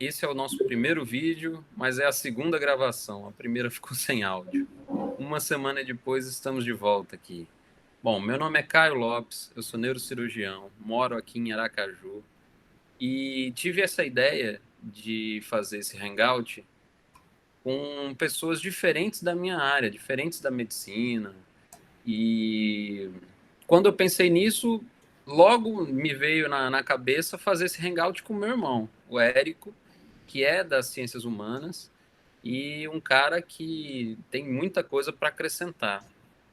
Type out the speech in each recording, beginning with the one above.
esse é o nosso primeiro vídeo, mas é a segunda gravação. A primeira ficou sem áudio. Uma semana depois estamos de volta aqui. Bom, meu nome é Caio Lopes, eu sou neurocirurgião, moro aqui em Aracaju e tive essa ideia de fazer esse hangout com pessoas diferentes da minha área, diferentes da medicina. E quando eu pensei nisso, logo me veio na cabeça fazer esse hangout com meu irmão, o Érico, que é das ciências humanas e um cara que tem muita coisa para acrescentar.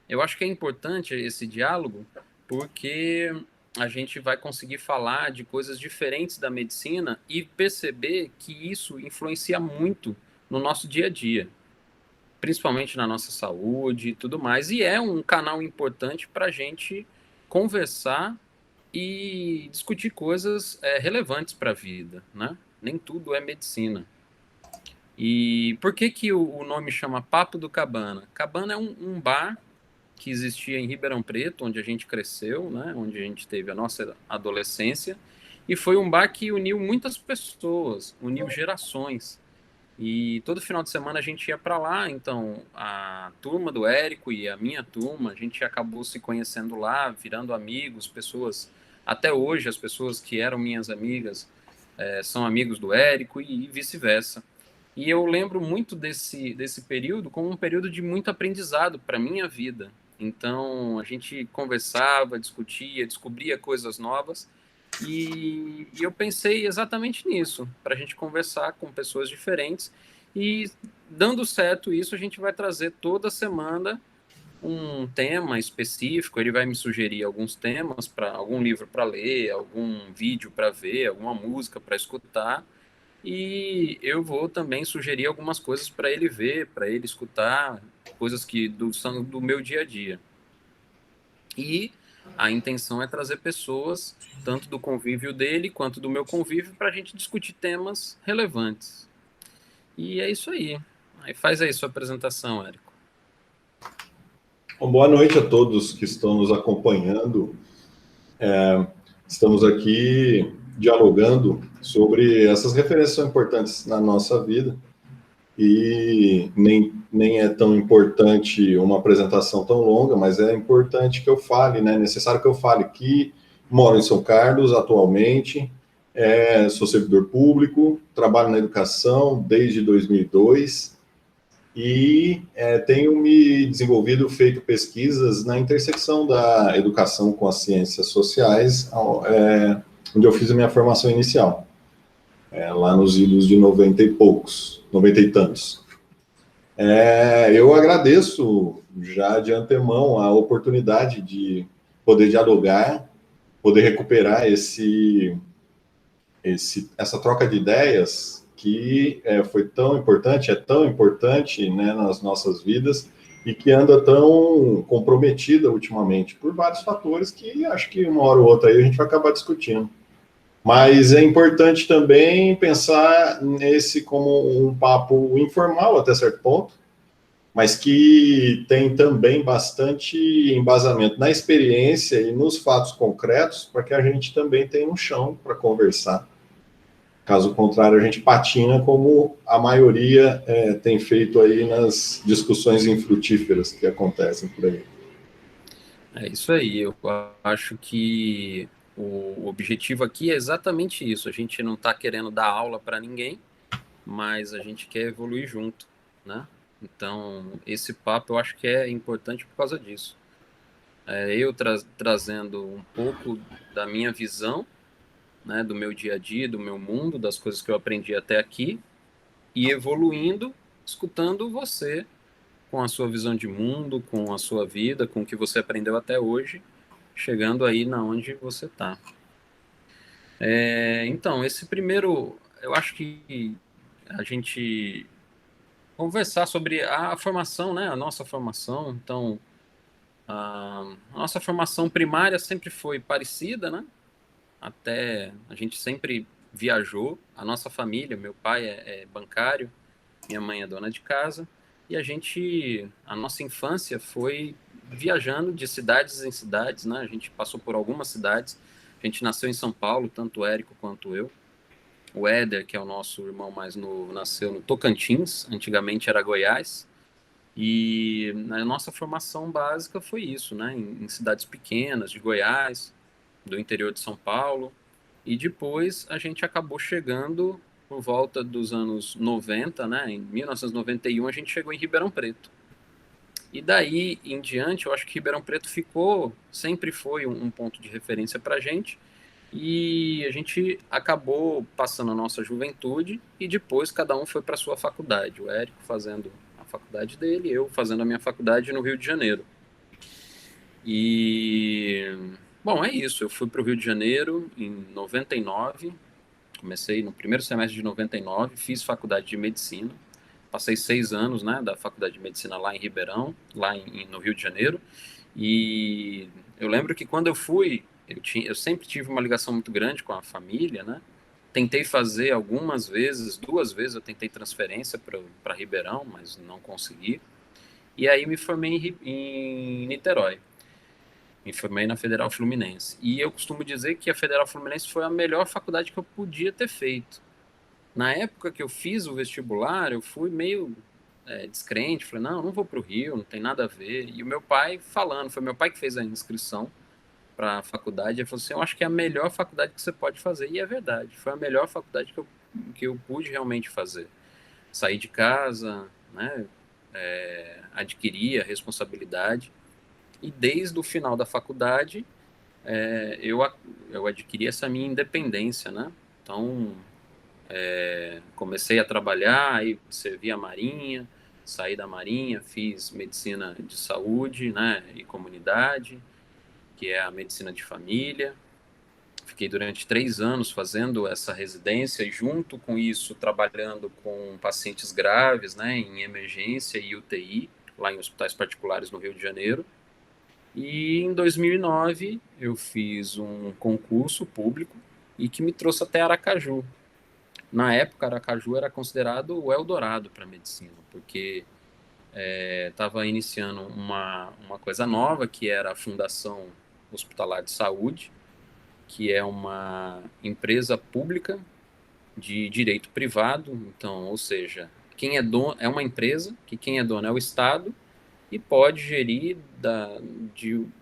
Eu acho que é importante esse diálogo porque a gente vai conseguir falar de coisas diferentes da medicina e perceber que isso influencia muito no nosso dia a dia, principalmente na nossa saúde e tudo mais. E é um canal importante para a gente conversar e discutir coisas relevantes para a vida, né? Nem tudo é medicina. E por que que o nome chama Papo do Cabana? Cabana é um bar que existia em Ribeirão Preto, onde a gente cresceu, né? Onde a gente teve a nossa adolescência. E foi um bar que uniu muitas pessoas, uniu gerações. E todo final de semana a gente ia para lá, então a turma do Érico e a minha turma, a gente acabou se conhecendo lá, virando amigos, pessoas, até hoje as pessoas que eram minhas amigas são amigos do Érico e vice-versa. E eu lembro muito desse período como um período de muito aprendizado para a minha vida. Então a gente conversava, discutia, descobria coisas novas e eu pensei exatamente nisso, para a gente conversar com pessoas diferentes e, dando certo isso, a gente vai trazer toda semana um tema específico. Ele vai me sugerir alguns temas, para algum livro para ler, algum vídeo para ver, alguma música para escutar, e eu vou também sugerir algumas coisas para ele ver, para ele escutar, coisas que são do meu dia a dia. E a intenção é trazer pessoas, tanto do convívio dele quanto do meu convívio, para a gente discutir temas relevantes. E é isso aí. Aí faz aí sua apresentação, Érico. Bom, boa noite a todos que estão nos acompanhando. Estamos aqui dialogando sobre essas referências que são importantes na nossa vida e nem é tão importante uma apresentação tão longa, mas é importante que eu fale, né? É necessário que eu fale que moro em São Carlos atualmente, sou servidor público, trabalho na educação desde 2002 e tenho me desenvolvido, feito pesquisas na intersecção da educação com as ciências sociais, onde eu fiz a minha formação inicial, lá nos idos de 90 e poucos, 90 e tantos. Eu agradeço já de antemão a oportunidade de poder dialogar, poder recuperar essa troca de ideias que foi tão importante, é tão importante, né, nas nossas vidas e que anda tão comprometida ultimamente por vários fatores que acho que uma hora ou outra aí a gente vai acabar discutindo. Mas é importante também pensar nesse como um papo informal até certo ponto, mas que tem também bastante embasamento na experiência e nos fatos concretos, para que a gente também tenha um chão para conversar. Caso contrário, a gente patina, como a maioria tem feito aí nas discussões infrutíferas que acontecem por aí. É isso aí. Eu acho que o objetivo aqui é exatamente isso. A gente não está querendo dar aula para ninguém, mas a gente quer evoluir junto, né? Então, esse papo eu acho que é importante por causa disso. Eu trazendo um pouco da minha visão, né, do meu dia a dia, do meu mundo, das coisas que eu aprendi até aqui, e evoluindo, escutando você, com a sua visão de mundo, com a sua vida, com o que você aprendeu até hoje, chegando aí na onde você está. Então, esse primeiro, eu acho que a gente conversar sobre a formação, né, a nossa formação. Então, a nossa formação primária sempre foi parecida, né? Até a gente sempre viajou. A nossa família, meu pai é bancário, minha mãe é dona de casa, e a nossa infância foi viajando de cidades em cidades, né? A gente passou por algumas cidades. A gente nasceu em São Paulo, tanto o Érico quanto eu. O Éder, que é o nosso irmão mais novo, nasceu no Tocantins, antigamente era Goiás. E na nossa formação básica foi isso, né? Em cidades pequenas de Goiás, do interior de São Paulo. E depois a gente acabou chegando por volta dos anos 90, né? Em 1991 a gente chegou em Ribeirão Preto. E daí em diante, eu acho que Ribeirão Preto sempre foi um ponto de referência para a gente. E a gente acabou passando a nossa juventude e depois cada um foi para sua faculdade. O Érico fazendo a faculdade dele, eu fazendo a minha faculdade no Rio de Janeiro. E, bom, é isso. Eu fui para o Rio de Janeiro em 99, comecei no primeiro semestre de 99, fiz faculdade de medicina. Passei 6 anos, né, da faculdade de medicina lá em Ribeirão, no Rio de Janeiro. E eu lembro que quando eu fui, eu sempre tive uma ligação muito grande com a família, né? Tentei fazer algumas vezes, 2 vezes eu tentei transferência para Ribeirão, mas não consegui. E aí me formei em Niterói. Me formei na Federal Fluminense. E eu costumo dizer que a Federal Fluminense foi a melhor faculdade que eu podia ter feito. Na época que eu fiz o vestibular, eu fui meio descrente, falei, não, não vou para o Rio, não tem nada a ver. E o meu pai falando, foi meu pai que fez a inscrição para a faculdade, ele falou assim, eu acho que é a melhor faculdade que você pode fazer. E é verdade, foi a melhor faculdade que eu pude realmente fazer. Sair de casa, né, adquirir a responsabilidade. E desde o final da faculdade, eu adquiri essa minha independência, né? Então, comecei a trabalhar, aí servi a Marinha, saí da Marinha, fiz medicina de saúde, né, e comunidade, que é a medicina de família. Fiquei durante 3 anos fazendo essa residência e, junto com isso, trabalhando com pacientes graves, né, em emergência e UTI, lá em hospitais particulares no Rio de Janeiro. E em 2009 eu fiz um concurso público e que me trouxe até Aracaju. Na época, Aracaju era considerado o Eldorado para a medicina, porque estava iniciando uma coisa nova, que era a Fundação Hospitalar de Saúde, que é uma empresa pública de direito privado. Então, ou seja, quem é dono é uma empresa, que quem é dono é o Estado, e pode gerir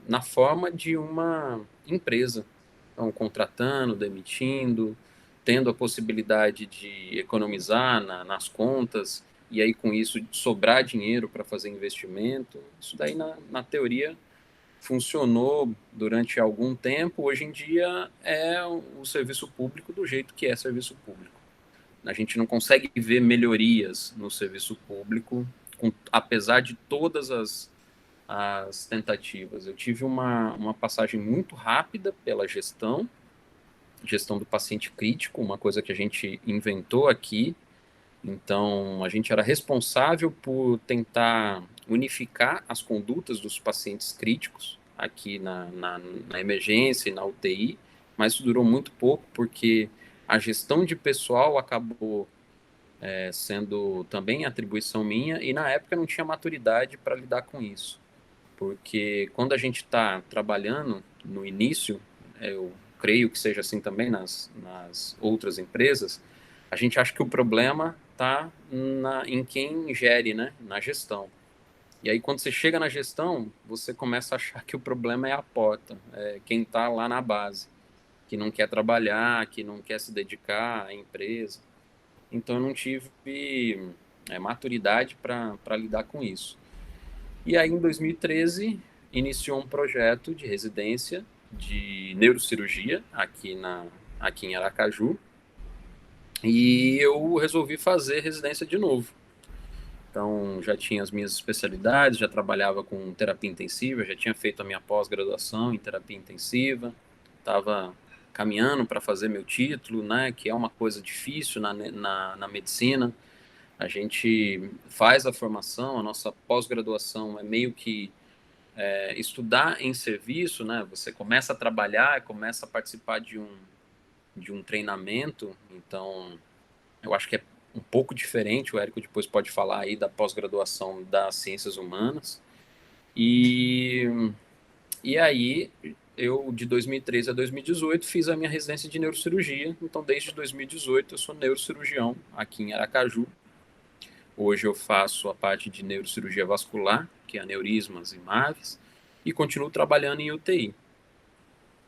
na forma de uma empresa. Então, contratando, demitindo, tendo a possibilidade de economizar nas contas, e aí com isso sobrar dinheiro para fazer investimento. Isso daí, na teoria, funcionou durante algum tempo. Hoje em dia é o serviço público do jeito que é serviço público. A gente não consegue ver melhorias no serviço público, apesar de todas as tentativas. Eu tive uma passagem muito rápida pela gestão do paciente crítico, uma coisa que a gente inventou aqui. Então, a gente era responsável por tentar unificar as condutas dos pacientes críticos aqui na emergência e na UTI, mas isso durou muito pouco porque a gestão de pessoal acabou sendo também atribuição minha, e na época não tinha maturidade para lidar com isso. Porque quando a gente está trabalhando no início, eu creio que seja assim também nas outras empresas, a gente acha que o problema está em quem gere, né? Na gestão. E aí, quando você chega na gestão, você começa a achar que o problema é a porta, é quem está lá na base, que não quer trabalhar, que não quer se dedicar à empresa. Então, eu não tive maturidade para lidar com isso. E aí, em 2013, iniciou um projeto de residência de neurocirurgia aqui em Aracaju, e eu resolvi fazer residência de novo. Então, já tinha as minhas especialidades, já trabalhava com terapia intensiva, já tinha feito a minha pós-graduação em terapia intensiva, estava caminhando para fazer meu título, né, que é uma coisa difícil na medicina. A gente faz a formação, a nossa pós-graduação é meio que estudar em serviço, né? Você começa a trabalhar, começa a participar de um treinamento. Então, eu acho que é um pouco diferente. O Érico depois pode falar aí da pós-graduação das ciências humanas. E aí eu, de 2013 a 2018, fiz a minha residência de neurocirurgia. Então, desde 2018, eu sou neurocirurgião aqui em Aracaju. Hoje eu faço a parte de neurocirurgia vascular, que é aneurismas e MAVs, e continuo trabalhando em UTI.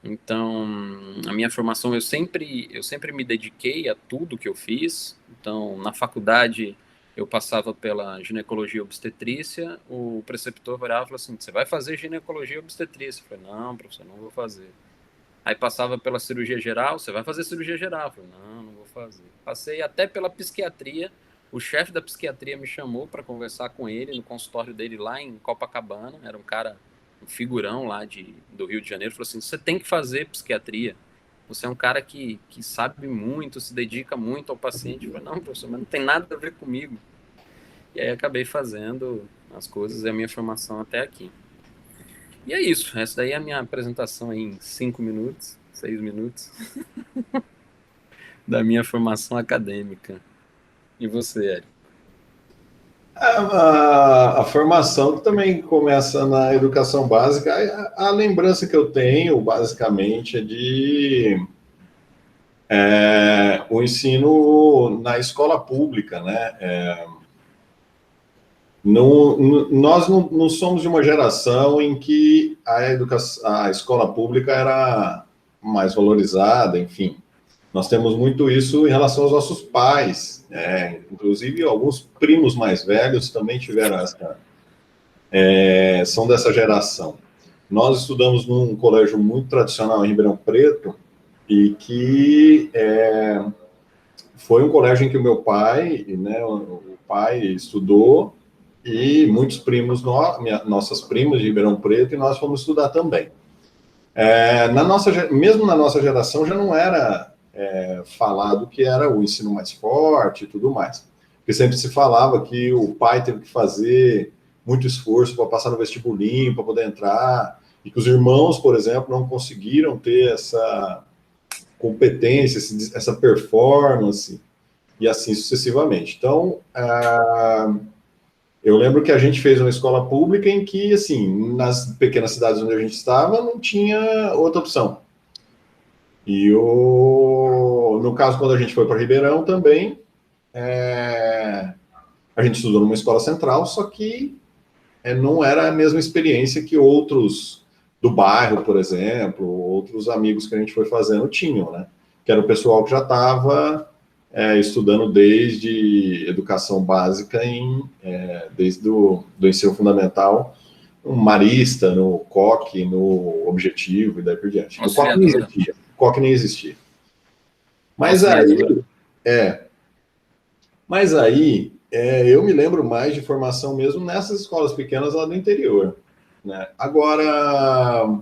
Então, a minha formação, eu sempre me dediquei a tudo que eu fiz. Então, na faculdade, eu passava pela ginecologia e obstetrícia, o preceptor virava e falou assim, você vai fazer ginecologia e obstetrícia? Eu falei, não, professor, não vou fazer. Aí passava pela cirurgia geral, você vai fazer cirurgia geral? Eu falei, não, não vou fazer. Passei até pela psiquiatria, o chefe da psiquiatria me chamou para conversar com ele no consultório dele lá em Copacabana, era um cara, um figurão lá do Rio de Janeiro, falou assim, você tem que fazer psiquiatria, você é um cara que sabe muito, se dedica muito ao paciente. Eu falei, não, professor, mas não tem nada a ver comigo. E aí acabei fazendo as coisas e a minha formação até aqui. E é isso, essa daí é a minha apresentação em 5 minutos, 6 minutos, da minha formação acadêmica. E você, Érico? A formação também começa na educação básica. A lembrança que eu tenho, basicamente, é de o ensino na escola pública, né? Nós não somos de uma geração em que a escola pública era mais valorizada, enfim. Nós temos muito isso em relação aos nossos pais, inclusive alguns primos mais velhos também tiveram são dessa geração. Nós estudamos num colégio muito tradicional em Ribeirão Preto e que foi um colégio em que o meu pai, né, o pai estudou e muitos primos, nossas primas de Ribeirão Preto, e nós fomos estudar também. Mesmo na nossa geração já não era falado que era o ensino mais forte e tudo mais. Porque sempre se falava que o pai teve que fazer muito esforço para passar no vestibulinho, para poder entrar, e que os irmãos, por exemplo, não conseguiram ter essa competência, essa performance, e assim sucessivamente. Então, eu lembro que a gente fez uma escola pública em que, assim, nas pequenas cidades onde a gente estava, não tinha outra opção. E no caso, quando a gente foi para Ribeirão também, a gente estudou numa escola central, só que não era a mesma experiência que outros do bairro, por exemplo, outros amigos que a gente foi fazendo tinham, né? Que era o pessoal que já estava estudando desde educação básica, desde do ensino fundamental, no Marista, no COC, no Objetivo e daí por diante. No COC nem existia. COC nem existia. Mas aí, eu me lembro mais de formação mesmo nessas escolas pequenas lá do interior, né? Agora,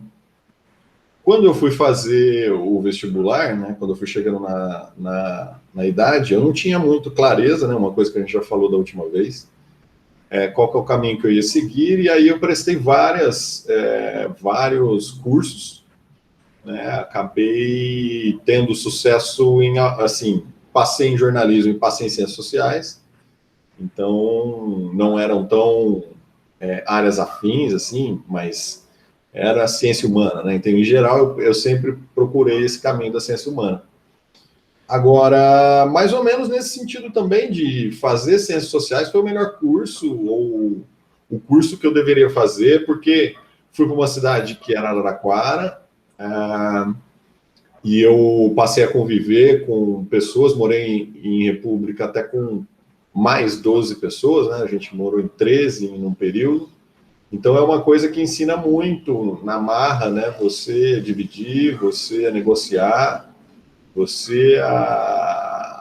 quando eu fui fazer o vestibular, né, quando eu fui chegando na idade, eu não tinha muito clareza, né, uma coisa que a gente já falou da última vez, qual que é o caminho que eu ia seguir, e aí eu prestei vários cursos, né, acabei tendo sucesso assim, passei em jornalismo e passei em ciências sociais, então não eram tão áreas afins, assim, mas era ciência humana, né? Então, em geral, eu sempre procurei esse caminho da ciência humana. Agora, mais ou menos nesse sentido também de fazer ciências sociais foi o melhor curso, ou o curso que eu deveria fazer, porque fui para uma cidade que era Araraquara, e eu passei a conviver com pessoas, morei em República até com mais 12 pessoas, né? A gente morou em 13 em um período. Então, é uma coisa que ensina muito na marra, né? Você dividir, você negociar, você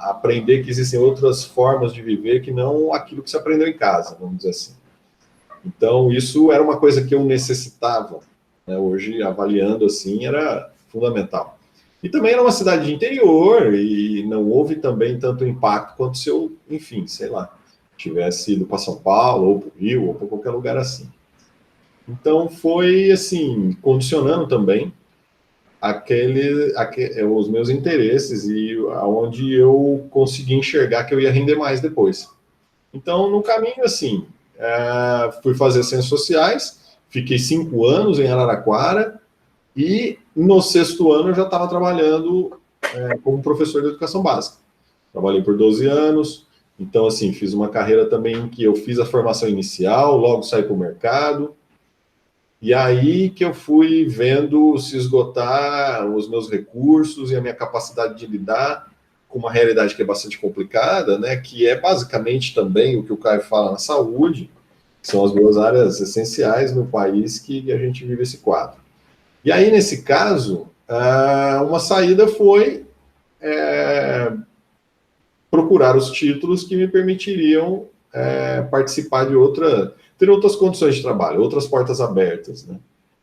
aprender que existem outras formas de viver que não aquilo que você aprendeu em casa, vamos dizer assim. Então, isso era uma coisa que eu necessitava, né? Hoje, avaliando assim, era fundamental. E também era uma cidade de interior e não houve também tanto impacto quanto se eu, enfim, sei lá, tivesse ido para São Paulo, ou para o Rio, ou para qualquer lugar assim. Então, foi, assim, condicionando também os meus interesses e aonde eu consegui enxergar que eu ia render mais depois. Então, no caminho, assim, fui fazer ciências sociais, fiquei 5 anos em Araraquara E no 6º ano eu já estava trabalhando como professor de educação básica. Trabalhei por 12 anos, então, assim, fiz uma carreira também em que eu fiz a formação inicial, logo saí para o mercado, e aí que eu fui vendo se esgotar os meus recursos e a minha capacidade de lidar com uma realidade que é bastante complicada, né, que é basicamente também o que o Caio fala na saúde, que são as 2 áreas essenciais no país que a gente vive esse quadro. E aí, nesse caso, uma saída foi procurar os títulos que me permitiriam participar ter outras condições de trabalho, outras portas abertas, né?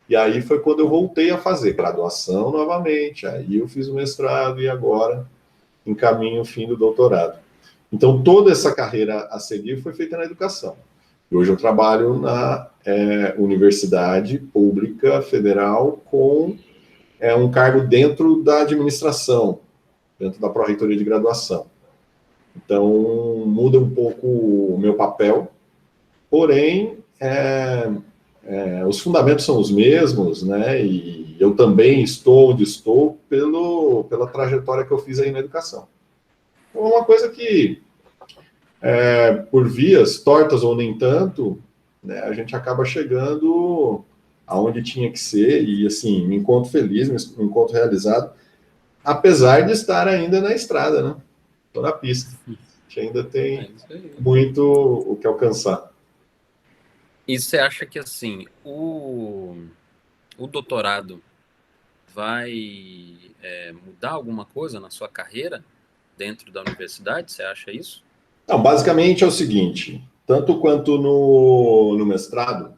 E aí foi quando eu voltei a fazer graduação novamente, aí eu fiz o mestrado e agora encaminho o fim do doutorado. Então, toda essa carreira a seguir foi feita na educação. E hoje eu trabalho na Universidade Pública Federal com um cargo dentro da administração, dentro da Pró-Reitoria de Graduação. Então, muda um pouco o meu papel, porém, os fundamentos são os mesmos, né? E eu também estou onde estou pela trajetória que eu fiz aí na educação. Então, é uma coisa que, por vias tortas ou nem tanto, né, a gente acaba chegando aonde tinha que ser e, assim, me encontro feliz, me encontro realizado, apesar de estar ainda na estrada, né? Estou na pista. A gente ainda tem muito o que alcançar. E você acha que, assim, o doutorado vai mudar alguma coisa na sua carreira dentro da universidade? Você acha isso? Não, basicamente é o seguinte, tanto quanto no mestrado,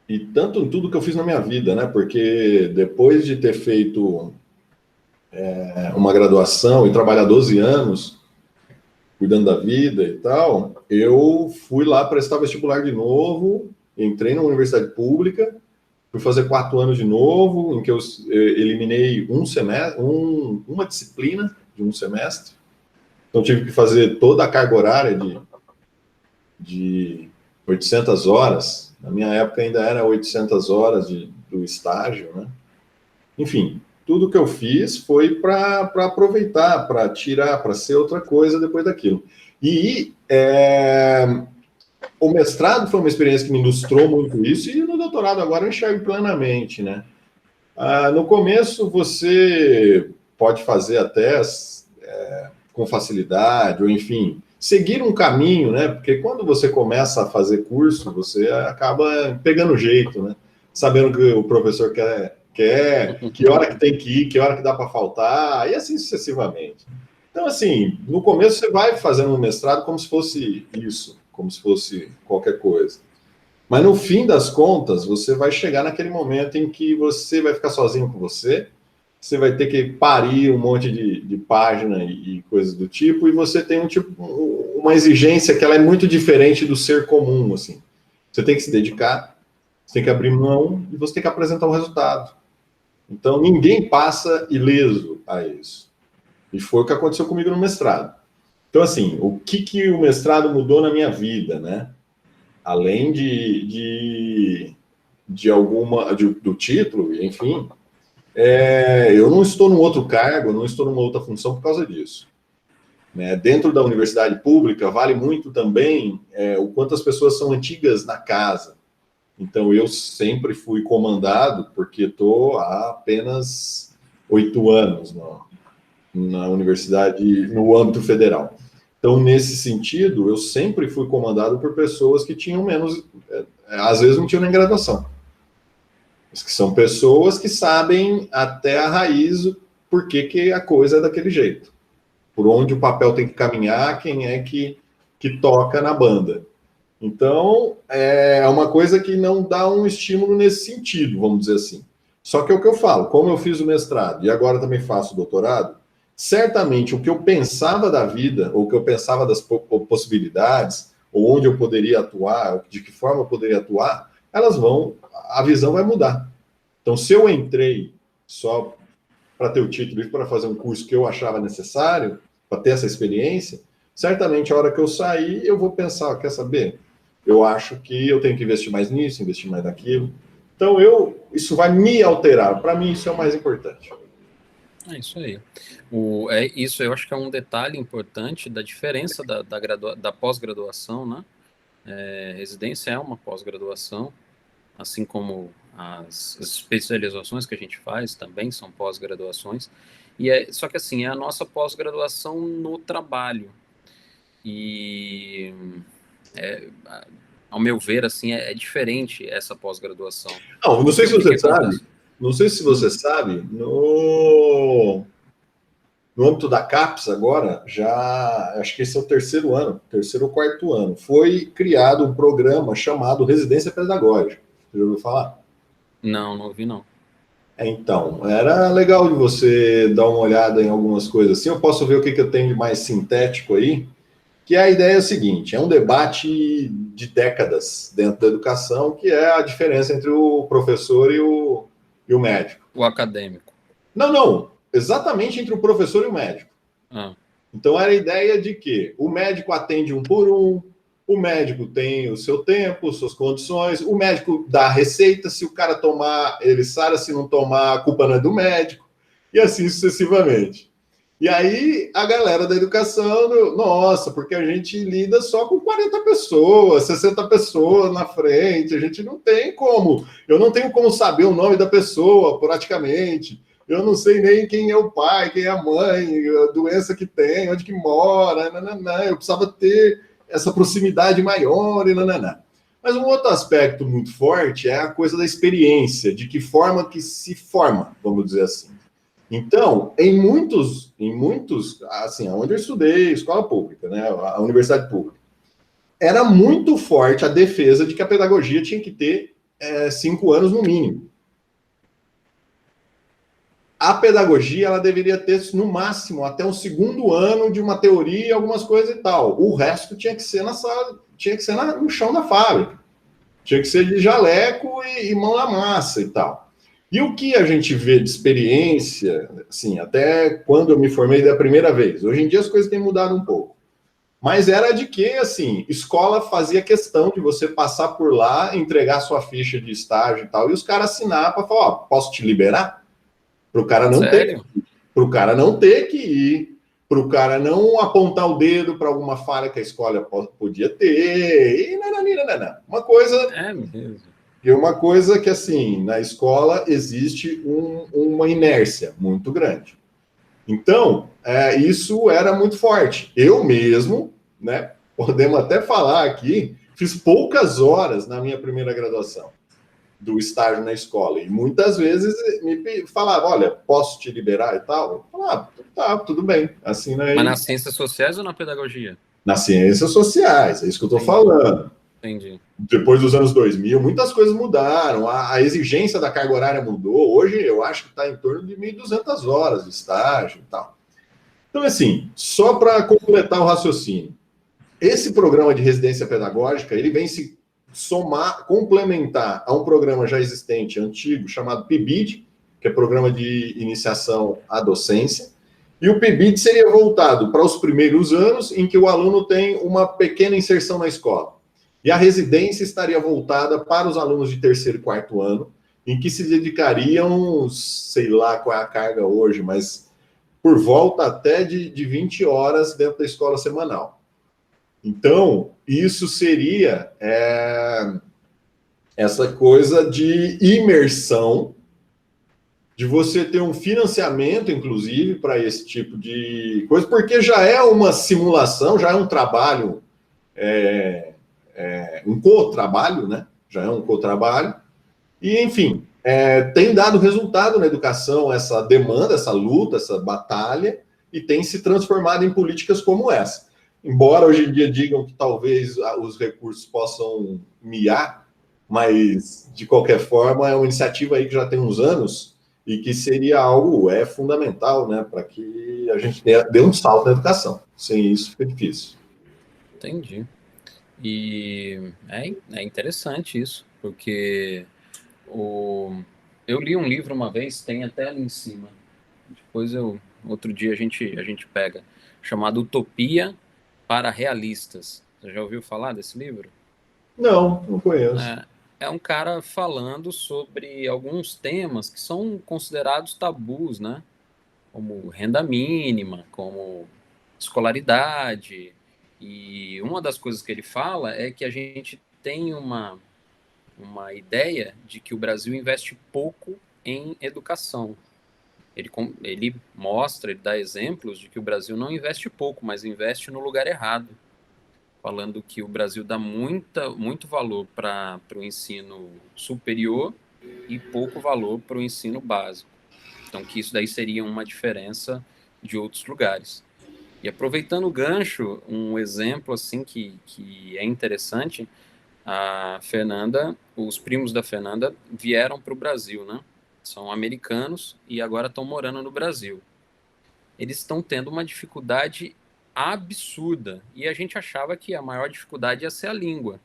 e tanto em tudo que eu fiz na minha vida, né? Porque depois de ter feito uma graduação e trabalhar 12 anos cuidando da vida e tal, eu fui lá prestar vestibular de novo, entrei na universidade pública, fui fazer 4 anos de novo, em que eu eliminei um semestre, uma disciplina de um semestre. Então, tive que fazer toda a carga horária de 800 horas. Na minha época, ainda era 800 horas do estágio, né? Enfim, tudo que eu fiz foi para aproveitar, para tirar, para ser outra coisa depois daquilo. E o mestrado foi uma experiência que me ilustrou muito isso, e no doutorado agora eu enxergo plenamente, né? No começo, você pode fazer até com facilidade, ou enfim, seguir um caminho, né? Porque quando você começa a fazer curso, você acaba pegando jeito, né? Sabendo que o professor quer, que hora que tem que ir, que hora que dá para faltar, e assim sucessivamente. Então, assim, no começo você vai fazendo um mestrado como se fosse isso, como se fosse qualquer coisa. Mas no fim das contas, você vai chegar naquele momento em que você vai ficar sozinho com você vai ter que parir um monte de página e coisas do tipo, e você tem uma exigência que ela é muito diferente do ser comum, assim. Você tem que se dedicar, você tem que abrir mão e você tem que apresentar o resultado. Então, ninguém passa ileso a isso. E foi o que aconteceu comigo no mestrado. Então, assim, o que o mestrado mudou na minha vida, né? Além do título, enfim, eu não estou num outro cargo, não estou numa outra função por causa disso. Né? Dentro da universidade pública, vale muito também o quanto as pessoas são antigas na casa. Então, eu sempre fui comandado, porque estou há apenas 8 anos na universidade, no âmbito federal. Então, nesse sentido, eu sempre fui comandado por pessoas que tinham menos, às vezes não tinham nem graduação. Que são pessoas que sabem até a raiz por que a coisa é daquele jeito. Por onde o papel tem que caminhar, quem é que toca na banda. Então, é uma coisa que não dá um estímulo nesse sentido, vamos dizer assim. Só que é o que eu falo, como eu fiz o mestrado e agora também faço o doutorado, certamente o que eu pensava da vida, ou o que eu pensava das possibilidades, ou onde eu poderia atuar, de que forma eu poderia atuar, a visão vai mudar. Então, se eu entrei só para ter o título e para fazer um curso que eu achava necessário, para ter essa experiência, certamente a hora que eu sair, eu vou pensar, quer saber? Eu acho que eu tenho que investir mais nisso, investir mais naquilo. Então, isso vai me alterar. Para mim, isso é o mais importante. É isso aí. Isso eu acho que é um detalhe importante da diferença da pós-graduação, né? Residência é uma pós-graduação, assim como as especializações que a gente faz também são pós-graduações. Só que assim, é a nossa pós-graduação no trabalho. E é, ao meu ver, assim, é diferente essa pós-graduação. Não sei se O que você sabe, acontece? não sei se você sabe, no âmbito da CAPES agora, já acho que esse é o terceiro ou quarto ano, foi criado um programa chamado Residência Pedagógica. Você já ouviu falar? Não ouvi, não. Então, era legal de você dar uma olhada em algumas coisas assim. Eu posso ver o que eu tenho de mais sintético aí, que a ideia é a seguinte: é um debate de décadas dentro da educação, que é a diferença entre o professor e o médico. O acadêmico. Não, exatamente entre o professor e o médico. Ah. Então era a ideia de que o médico atende um por um, o médico tem o seu tempo, suas condições, o médico dá a receita, se o cara tomar, ele sara, se não tomar, a culpa não é do médico, e assim sucessivamente. E aí a galera da educação, nossa, porque a gente lida só com 40 pessoas, 60 pessoas na frente, a gente não tem como, eu não tenho como saber o nome da pessoa praticamente. Eu não sei nem quem é o pai, quem é a mãe, a doença que tem, onde que mora, nananã. Eu precisava ter essa proximidade maior e nananã. Mas um outro aspecto muito forte é a coisa da experiência, de que forma que se forma, vamos dizer assim. Então, em muitos, assim, onde eu estudei, escola pública, né, a universidade pública, era muito forte a defesa de que a pedagogia tinha que ter 5 anos no mínimo. A pedagogia ela deveria ter, no máximo, até o segundo ano de uma teoria, algumas coisas e tal. O resto tinha que ser na sala, tinha que ser no chão da fábrica. Tinha que ser de jaleco e mão na massa e tal. E o que a gente vê de experiência, assim, até quando eu me formei da primeira vez, hoje em dia as coisas têm mudado um pouco. Mas era de que, assim, escola fazia questão de você passar por lá, entregar sua ficha de estágio e tal, e os caras assinar para falar, ó, posso te liberar? Para o cara não Sério? ter que ir, para o cara não apontar o dedo para alguma falha que a escola podia ter, e nananina. É mesmo. Uma coisa que, assim, na escola existe uma inércia muito grande. Então, isso era muito forte. Eu mesmo, né, podemos até falar aqui, fiz poucas horas na minha primeira graduação do estágio na escola. E muitas vezes me falava, olha, posso te liberar e tal? Eu falava, tá, tudo bem. Assim, né? Mas nas ciências sociais ou na pedagogia? Nas ciências sociais, é isso que eu estou falando. Entendi. Depois dos anos 2000, muitas coisas mudaram, a exigência da carga horária mudou. Hoje eu acho que está em torno de 1.200 horas de estágio e tal. Então, assim, só para completar o raciocínio, esse programa de residência pedagógica, ele vem se complementar a um programa já existente, antigo, chamado PIBID, que é Programa de Iniciação à Docência, e o PIBID seria voltado para os primeiros anos, em que o aluno tem uma pequena inserção na escola. E a residência estaria voltada para os alunos de terceiro e quarto ano, em que se dedicariam, sei lá qual é a carga hoje, mas por volta até de 20 horas dentro da escola semanal. Então, isso seria essa coisa de imersão, de você ter um financiamento, inclusive, para esse tipo de coisa, porque já é uma simulação, já é um trabalho, um co-trabalho, né? Já é um co-trabalho. E, enfim, tem dado resultado na educação essa demanda, essa luta, essa batalha, e tem se transformado em políticas como essa. Embora hoje em dia digam que talvez os recursos possam miar, mas, de qualquer forma, é uma iniciativa aí que já tem uns anos e que seria algo fundamental, né, para que a gente dê um salto na educação. Sem isso fica difícil. Entendi. E é interessante isso, porque eu li um livro uma vez, tem até ali em cima. Depois outro dia a gente pega, chamado Utopia para Realistas. Você já ouviu falar desse livro? Não conheço. é um cara falando sobre alguns temas que são considerados tabus, né? Como renda mínima, como escolaridade. E uma das coisas que ele fala é que a gente tem uma ideia de que o Brasil investe pouco em educação. Ele mostra, ele dá exemplos de que o Brasil não investe pouco, mas investe no lugar errado, falando que o Brasil dá muito valor para o ensino superior e pouco valor para o ensino básico. Então, que isso daí seria uma diferença de outros lugares. E aproveitando o gancho, um exemplo assim que é interessante, a Fernanda, os primos da Fernanda vieram para o Brasil, né? São americanos e agora estão morando no Brasil. Eles estão tendo uma dificuldade absurda e a gente achava que a maior dificuldade ia ser a língua.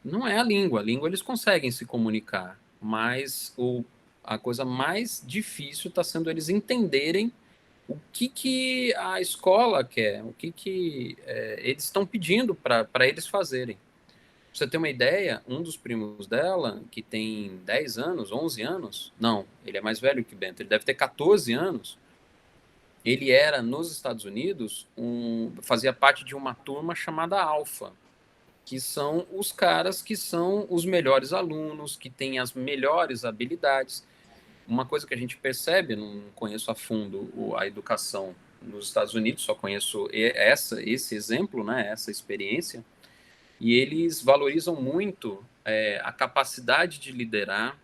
Não é a língua eles conseguem se comunicar, mas a coisa mais difícil está sendo eles entenderem o que a escola quer, eles estão pedindo para eles fazerem. Pra você ter uma ideia, um dos primos dela, que tem 10 anos, 11 anos, não, ele é mais velho que Bento, ele deve ter 14 anos, ele era, nos Estados Unidos, fazia parte de uma turma chamada Alpha, que são os caras que são os melhores alunos, que têm as melhores habilidades. Uma coisa que a gente percebe, não conheço a fundo a educação nos Estados Unidos, só conheço esse exemplo, né, essa experiência, e eles valorizam muito a capacidade de liderar,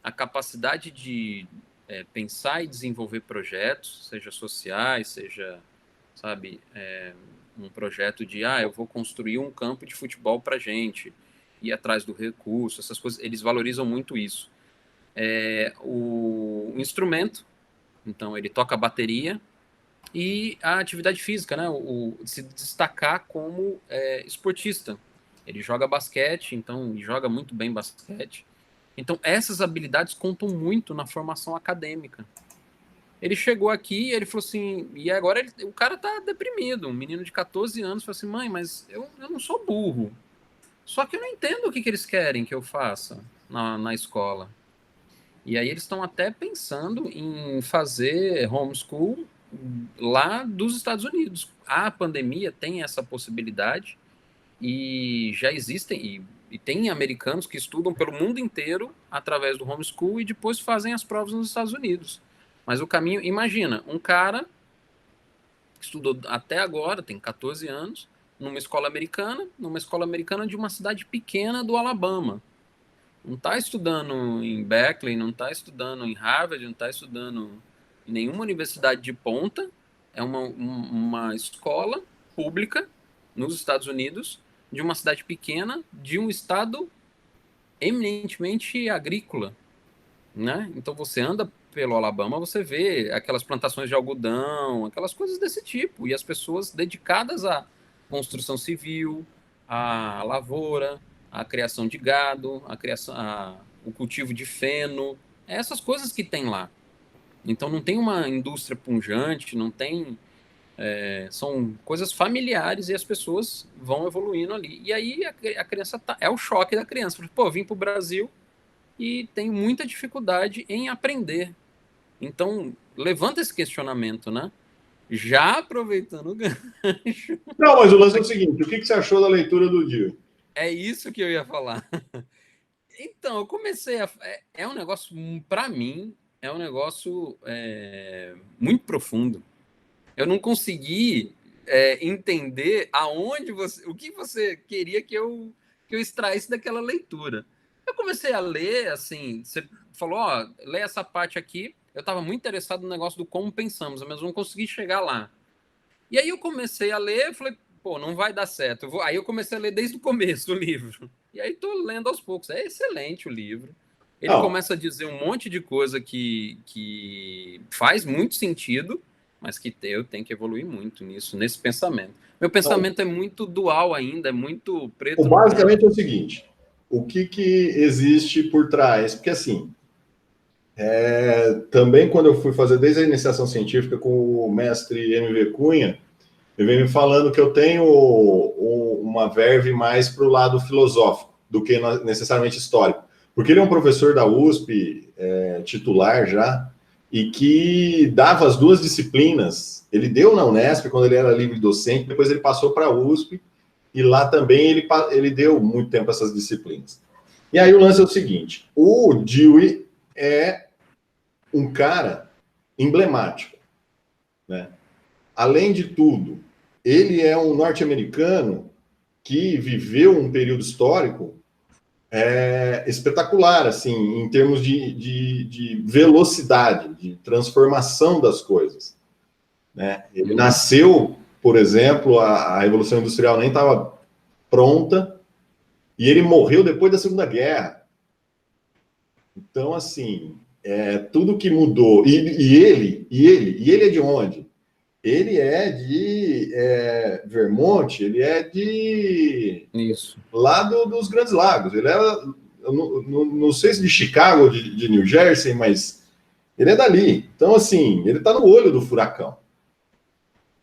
a capacidade de pensar e desenvolver projetos, seja sociais, seja, sabe, um projeto de, eu vou construir um campo de futebol para gente, ir atrás do recurso, essas coisas, eles valorizam muito isso. O instrumento, então ele toca a bateria, e a atividade física, né? Se destacar como esportista. Ele joga basquete, então ele joga muito bem basquete. Então essas habilidades contam muito na formação acadêmica. Ele chegou aqui, ele falou assim, e agora o cara tá deprimido, um menino de 14 anos, falou assim, mãe, mas eu não sou burro, só que eu não entendo o que eles querem que eu faça na escola. E aí eles estão até pensando em fazer homeschool lá dos Estados Unidos. A pandemia tem essa possibilidade e já existem, e tem americanos que estudam pelo mundo inteiro através do homeschool e depois fazem as provas nos Estados Unidos. Mas o caminho, imagina, um cara que estudou até agora, tem 14 anos, numa escola americana de uma cidade pequena do Alabama. Não está estudando em Berkeley, não está estudando em Harvard, não está estudando em nenhuma universidade de ponta. É uma escola pública nos Estados Unidos, de uma cidade pequena, de um estado eminentemente agrícola, né? Então você anda pelo Alabama, você vê aquelas plantações de algodão, aquelas coisas desse tipo, e as pessoas dedicadas à construção civil, à lavoura, à criação de gado, o cultivo de feno, essas coisas que tem lá. Então não tem uma indústria pujante, não tem. São coisas familiares e as pessoas vão evoluindo ali. E aí a criança é o choque da criança. Pô, vim para o Brasil e tenho muita dificuldade em aprender. Então, levanta esse questionamento, né? Já aproveitando o gancho. Não, mas o lance é o seguinte: o que você achou da leitura do dia? É isso que eu ia falar. Então, eu comecei a. É um negócio, para mim, é um negócio muito profundo. Eu não consegui entender o que você queria que eu extraísse daquela leitura. Eu comecei a ler, assim, você falou, lê essa parte aqui. Eu estava muito interessado no negócio do como pensamos, mas não consegui chegar lá. E aí eu comecei a ler, falei, pô, não vai dar certo. Aí eu comecei a ler desde o começo do livro. E aí tô lendo aos poucos. É excelente o livro. Ele começa a dizer um monte de coisa que faz muito sentido, mas que eu tenho que evoluir muito nesse pensamento. Meu pensamento é muito dual ainda, é muito preto no branco. Basicamente é o seguinte, o que existe por trás? Porque assim, também quando eu fui fazer desde a iniciação científica com o mestre MV Cunha, ele vem me falando que eu tenho uma verve mais para o lado filosófico. do que necessariamente histórico. Porque ele é um professor da USP, titular já, e que dava as duas disciplinas. Ele deu na Unesp, quando ele era livre docente, depois ele passou para a USP, e lá também ele deu muito tempo essas disciplinas. E aí o lance é o seguinte, o Dewey é um cara emblemático, né? Além de tudo, ele é um norte-americano que viveu um período histórico espetacular, assim, em termos de velocidade, de transformação das coisas, né? Ele nasceu, por exemplo, a Revolução Industrial nem estava pronta, e ele morreu depois da Segunda Guerra. Então, assim, tudo que mudou. E ele é de onde? Ele é de Vermont, ele é de... Isso. Lá dos Grandes Lagos. Ele era, não sei se de Chicago ou de New Jersey, mas ele é dali. Então, assim, ele está no olho do furacão.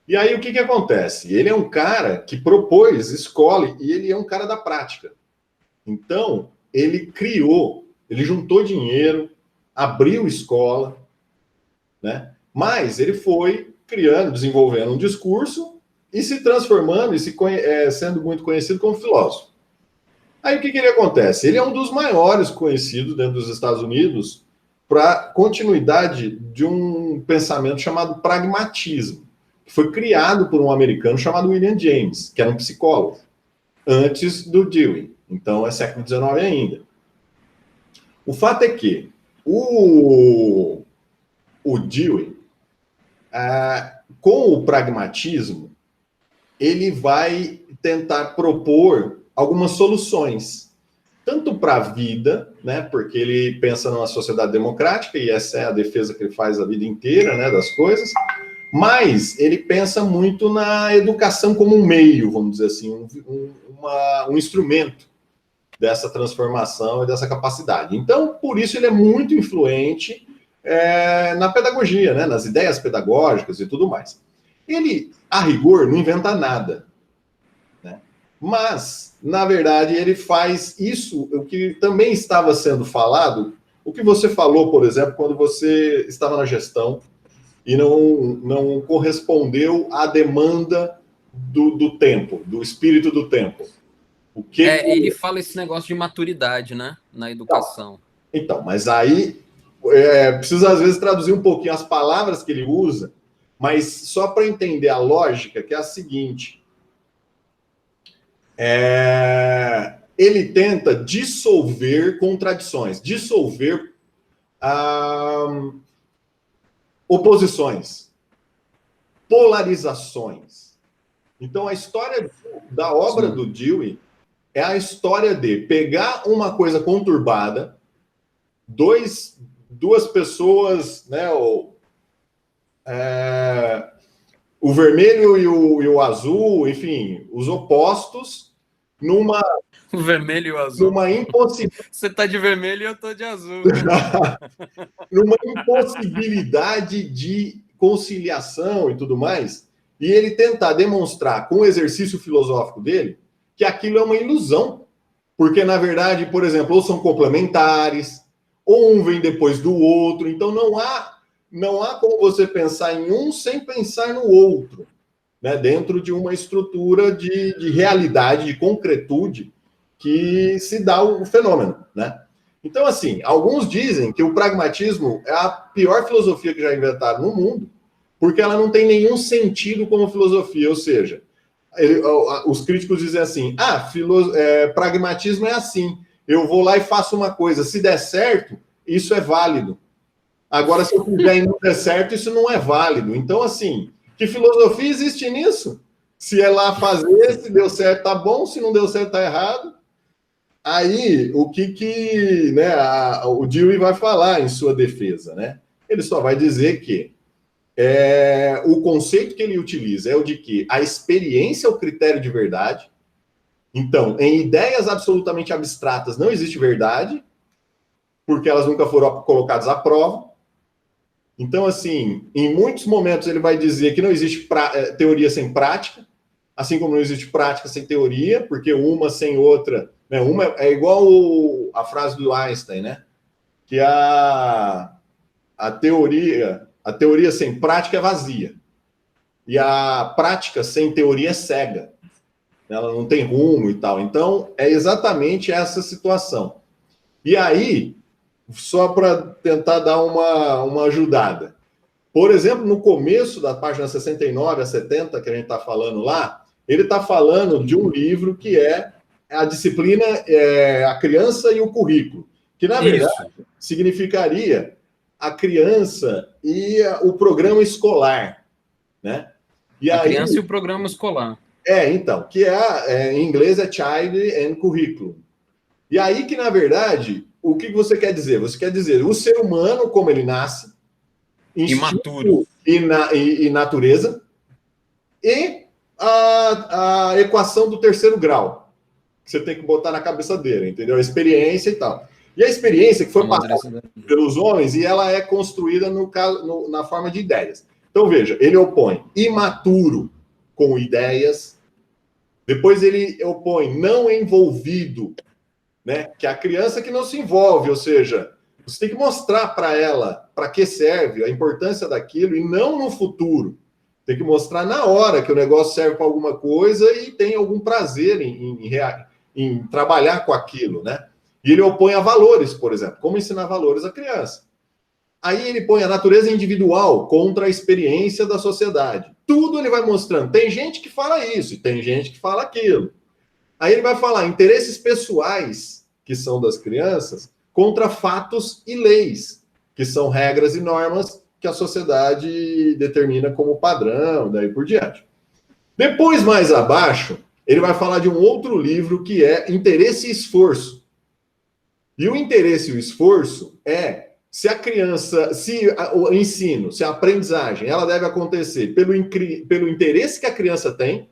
E aí, o que acontece? Ele é um cara que propôs, escolhe, e ele é um cara da prática. Então, ele criou, ele juntou dinheiro, abriu escola, né? Mas ele foi criando, desenvolvendo um discurso e se transformando e sendo muito conhecido como filósofo. Aí o que ele acontece? Ele é um dos maiores conhecidos dentro dos Estados Unidos para continuidade de um pensamento chamado pragmatismo, que foi criado por um americano chamado William James, que era um psicólogo, antes do Dewey. Então é século XIX ainda. O fato é que o Dewey, com o pragmatismo, ele vai tentar propor algumas soluções, tanto para a vida, né, porque ele pensa numa sociedade democrática, e essa é a defesa que ele faz a vida inteira, né, das coisas, mas ele pensa muito na educação como um meio, vamos dizer assim, um instrumento dessa transformação e dessa capacidade. Então, por isso ele é muito influente na pedagogia, né, nas ideias pedagógicas e tudo mais. Ele, a rigor, não inventa nada, né? Mas, na verdade, ele faz isso, o que também estava sendo falado, o que você falou, por exemplo, quando você estava na gestão e não correspondeu à demanda do tempo, do espírito do tempo. Ele fala esse negócio de maturidade, né, na educação. Então, mas aí precisa, às vezes, traduzir um pouquinho as palavras que ele usa, mas só para entender a lógica, que é a seguinte. Ele tenta dissolver contradições, dissolver oposições, polarizações. Então, a história da obra do Dewey é a história de pegar uma coisa conturbada, duas pessoas, né, o vermelho e o azul, enfim, os opostos, o vermelho e o azul. Numa impossibilidade. Você tá de vermelho e eu tô de azul. Numa impossibilidade de conciliação e tudo mais, e ele tentar demonstrar com o exercício filosófico dele que aquilo é uma ilusão, porque, na verdade, por exemplo, ou são complementares, ou um vem depois do outro, então não há como você pensar em um sem pensar no outro, né? Dentro de uma estrutura de realidade, de concretude, que se dá o fenômeno, né? Então, assim, alguns dizem que o pragmatismo é a pior filosofia que já inventaram no mundo, porque ela não tem nenhum sentido como filosofia, ou seja, os críticos dizem assim, pragmatismo é assim, eu vou lá e faço uma coisa, se der certo, isso é válido. Agora, se eu fizer e não der certo, isso não é válido. Então, assim, que filosofia existe nisso? Se é lá fazer, se deu certo, tá bom, se não deu certo, tá errado. Aí, o né, o Dewey vai falar em sua defesa, né? Ele só vai dizer que o conceito que ele utiliza é o de que a experiência é o critério de verdade. Então, em ideias absolutamente abstratas não existe verdade, porque elas nunca foram colocadas à prova. Então, assim, em muitos momentos ele vai dizer que não existe teoria sem prática, assim como não existe prática sem teoria, porque uma sem outra Né? Uma é igual a frase do Einstein, né? Que a teoria sem prática é vazia. E a prática sem teoria é cega. Ela não tem rumo e tal. Então, é exatamente essa situação. E aí, só para tentar dar uma ajudada. Por exemplo, no começo da página 69 a 70, que a gente está falando lá, ele está falando de um livro que é a disciplina A Criança e o Currículo, que, na verdade, significaria a criança e o programa escolar, né? E a aí, criança e o programa escolar. Então, que em inglês é Child and Curriculum. E aí que, na verdade, o que você quer dizer? Você quer dizer o ser humano, como ele nasce, instinto e natureza, e a equação do terceiro grau, que você tem que botar na cabeça dele, entendeu? A experiência e tal. E a experiência que foi passada pelos homens, e ela é construída na forma de ideias. Então, veja, ele opõe imaturo com ideias, depois ele opõe não envolvido, né? Que é a criança que não se envolve, ou seja, você tem que mostrar para ela para que serve, a importância daquilo, e não no futuro. Tem que mostrar na hora que o negócio serve para alguma coisa e tem algum prazer em trabalhar com aquilo, né? E ele opõe a valores, por exemplo. Como ensinar valores à criança? Aí ele põe a natureza individual contra a experiência da sociedade. Tudo ele vai mostrando. Tem gente que fala isso, tem gente que fala aquilo. Aí ele vai falar interesses pessoais, que são das crianças, contra fatos e leis, que são regras e normas que a sociedade determina como padrão, daí por diante. Depois, mais abaixo, ele vai falar de um outro livro que é Interesse e Esforço. E o interesse e o esforço é se a criança, se o ensino, se a aprendizagem, ela deve acontecer pelo interesse que a criança tem,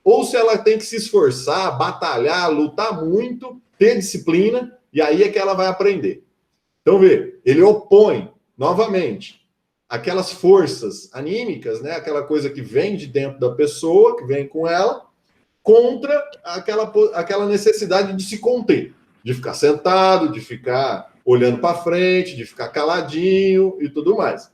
ou se ela tem que se esforçar, batalhar, lutar muito, ter disciplina, e aí é que ela vai aprender. Então, vê, ele opõe, novamente, aquelas forças anímicas, né, aquela coisa que vem de dentro da pessoa, que vem com ela, contra aquela necessidade de se conter, de ficar sentado, de ficar olhando para frente, de ficar caladinho e tudo mais.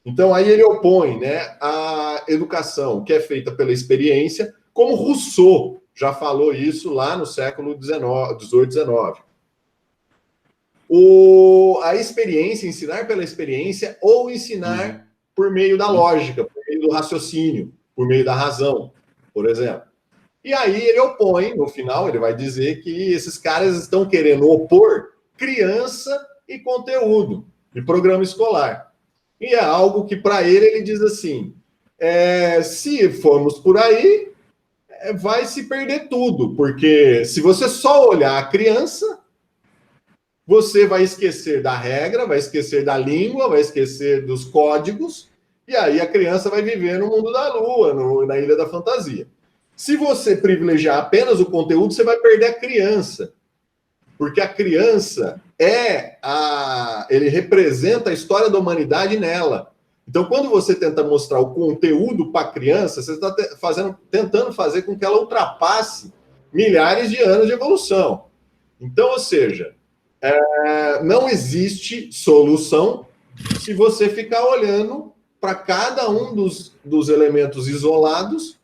Então, aí ele opõe, né, a educação que é feita pela experiência, como Rousseau já falou isso lá no século XVIII, XIX. A experiência, ensinar pela experiência ou ensinar por meio da lógica, por meio do raciocínio, por meio da razão, por exemplo. E aí ele opõe, no final, ele vai dizer que esses caras estão querendo opor criança e conteúdo de programa escolar. E é algo que, para ele diz assim, se formos por aí, vai se perder tudo, porque se você só olhar a criança, você vai esquecer da regra, vai esquecer da língua, vai esquecer dos códigos, e aí a criança vai viver no mundo da lua, na Ilha da Fantasia. Se você privilegiar apenas o conteúdo, você vai perder a criança. Porque a criança ele representa a história da humanidade nela. Então, quando você tenta mostrar o conteúdo para a criança, você está tentando fazer com que ela ultrapasse milhares de anos de evolução. Então, ou seja, não existe solução se você ficar olhando para cada um dos elementos isolados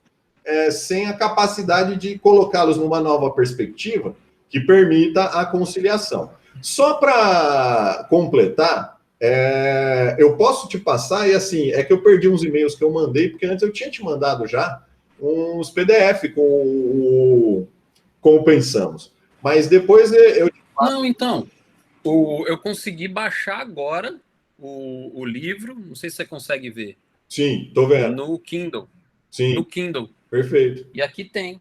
sem a capacidade de colocá-los numa nova perspectiva que permita a conciliação. Só para completar, eu posso te passar, e assim, é que eu perdi uns e-mails que eu mandei, porque antes eu tinha te mandado já uns PDF com como pensamos. Mas depois eu te passo. Não, então, eu consegui baixar agora o livro, não sei se você consegue ver. Sim, estou vendo. No Kindle. Sim. No Kindle. Perfeito. E aqui tem.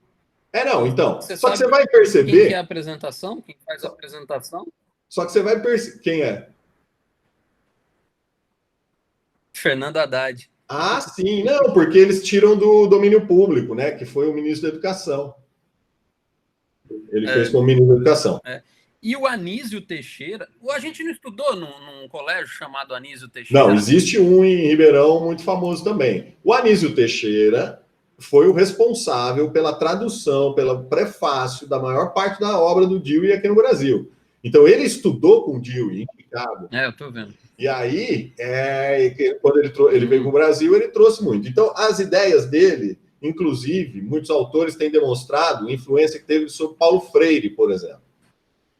Não, então. Só que você vai perceber. Quem que é a apresentação? Quem faz a apresentação? Só que você vai perceber. Quem é? Fernando Haddad. Ah, sim. Não, porque eles tiram do domínio público, né? Que foi o ministro da Educação. Ele fez como ministro da Educação. E o Anísio Teixeira, a gente não estudou num colégio chamado Anísio Teixeira? Não, existe um em Ribeirão muito famoso também. O Anísio Teixeira foi o responsável pela tradução, pelo prefácio da maior parte da obra do Dewey aqui no Brasil. Então, ele estudou com o Dewey em Chicago. É, eu tô vendo. E aí, quando ele veio para o Brasil, ele trouxe muito. Então, as ideias dele, inclusive, muitos autores têm demonstrado a influência que teve sobre Paulo Freire, por exemplo.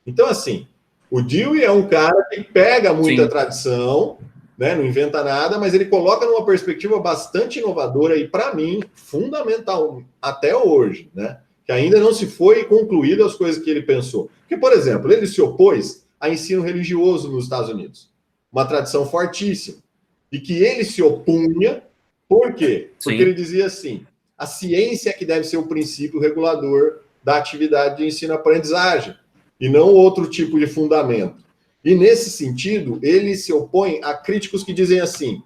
Então, assim, o Dewey é um cara que pega muita Sim. tradição, né, não inventa nada, mas ele coloca numa perspectiva bastante inovadora e, para mim, fundamental até hoje, né? Que ainda não se foi concluída as coisas que ele pensou. Porque, por exemplo, ele se opôs a ensino religioso nos Estados Unidos, uma tradição fortíssima, e que ele se opunha, por quê? Porque Sim. ele dizia assim, a ciência é que deve ser o princípio regulador da atividade de ensino-aprendizagem, e não outro tipo de fundamento. E, nesse sentido, ele se opõe a críticos que dizem assim,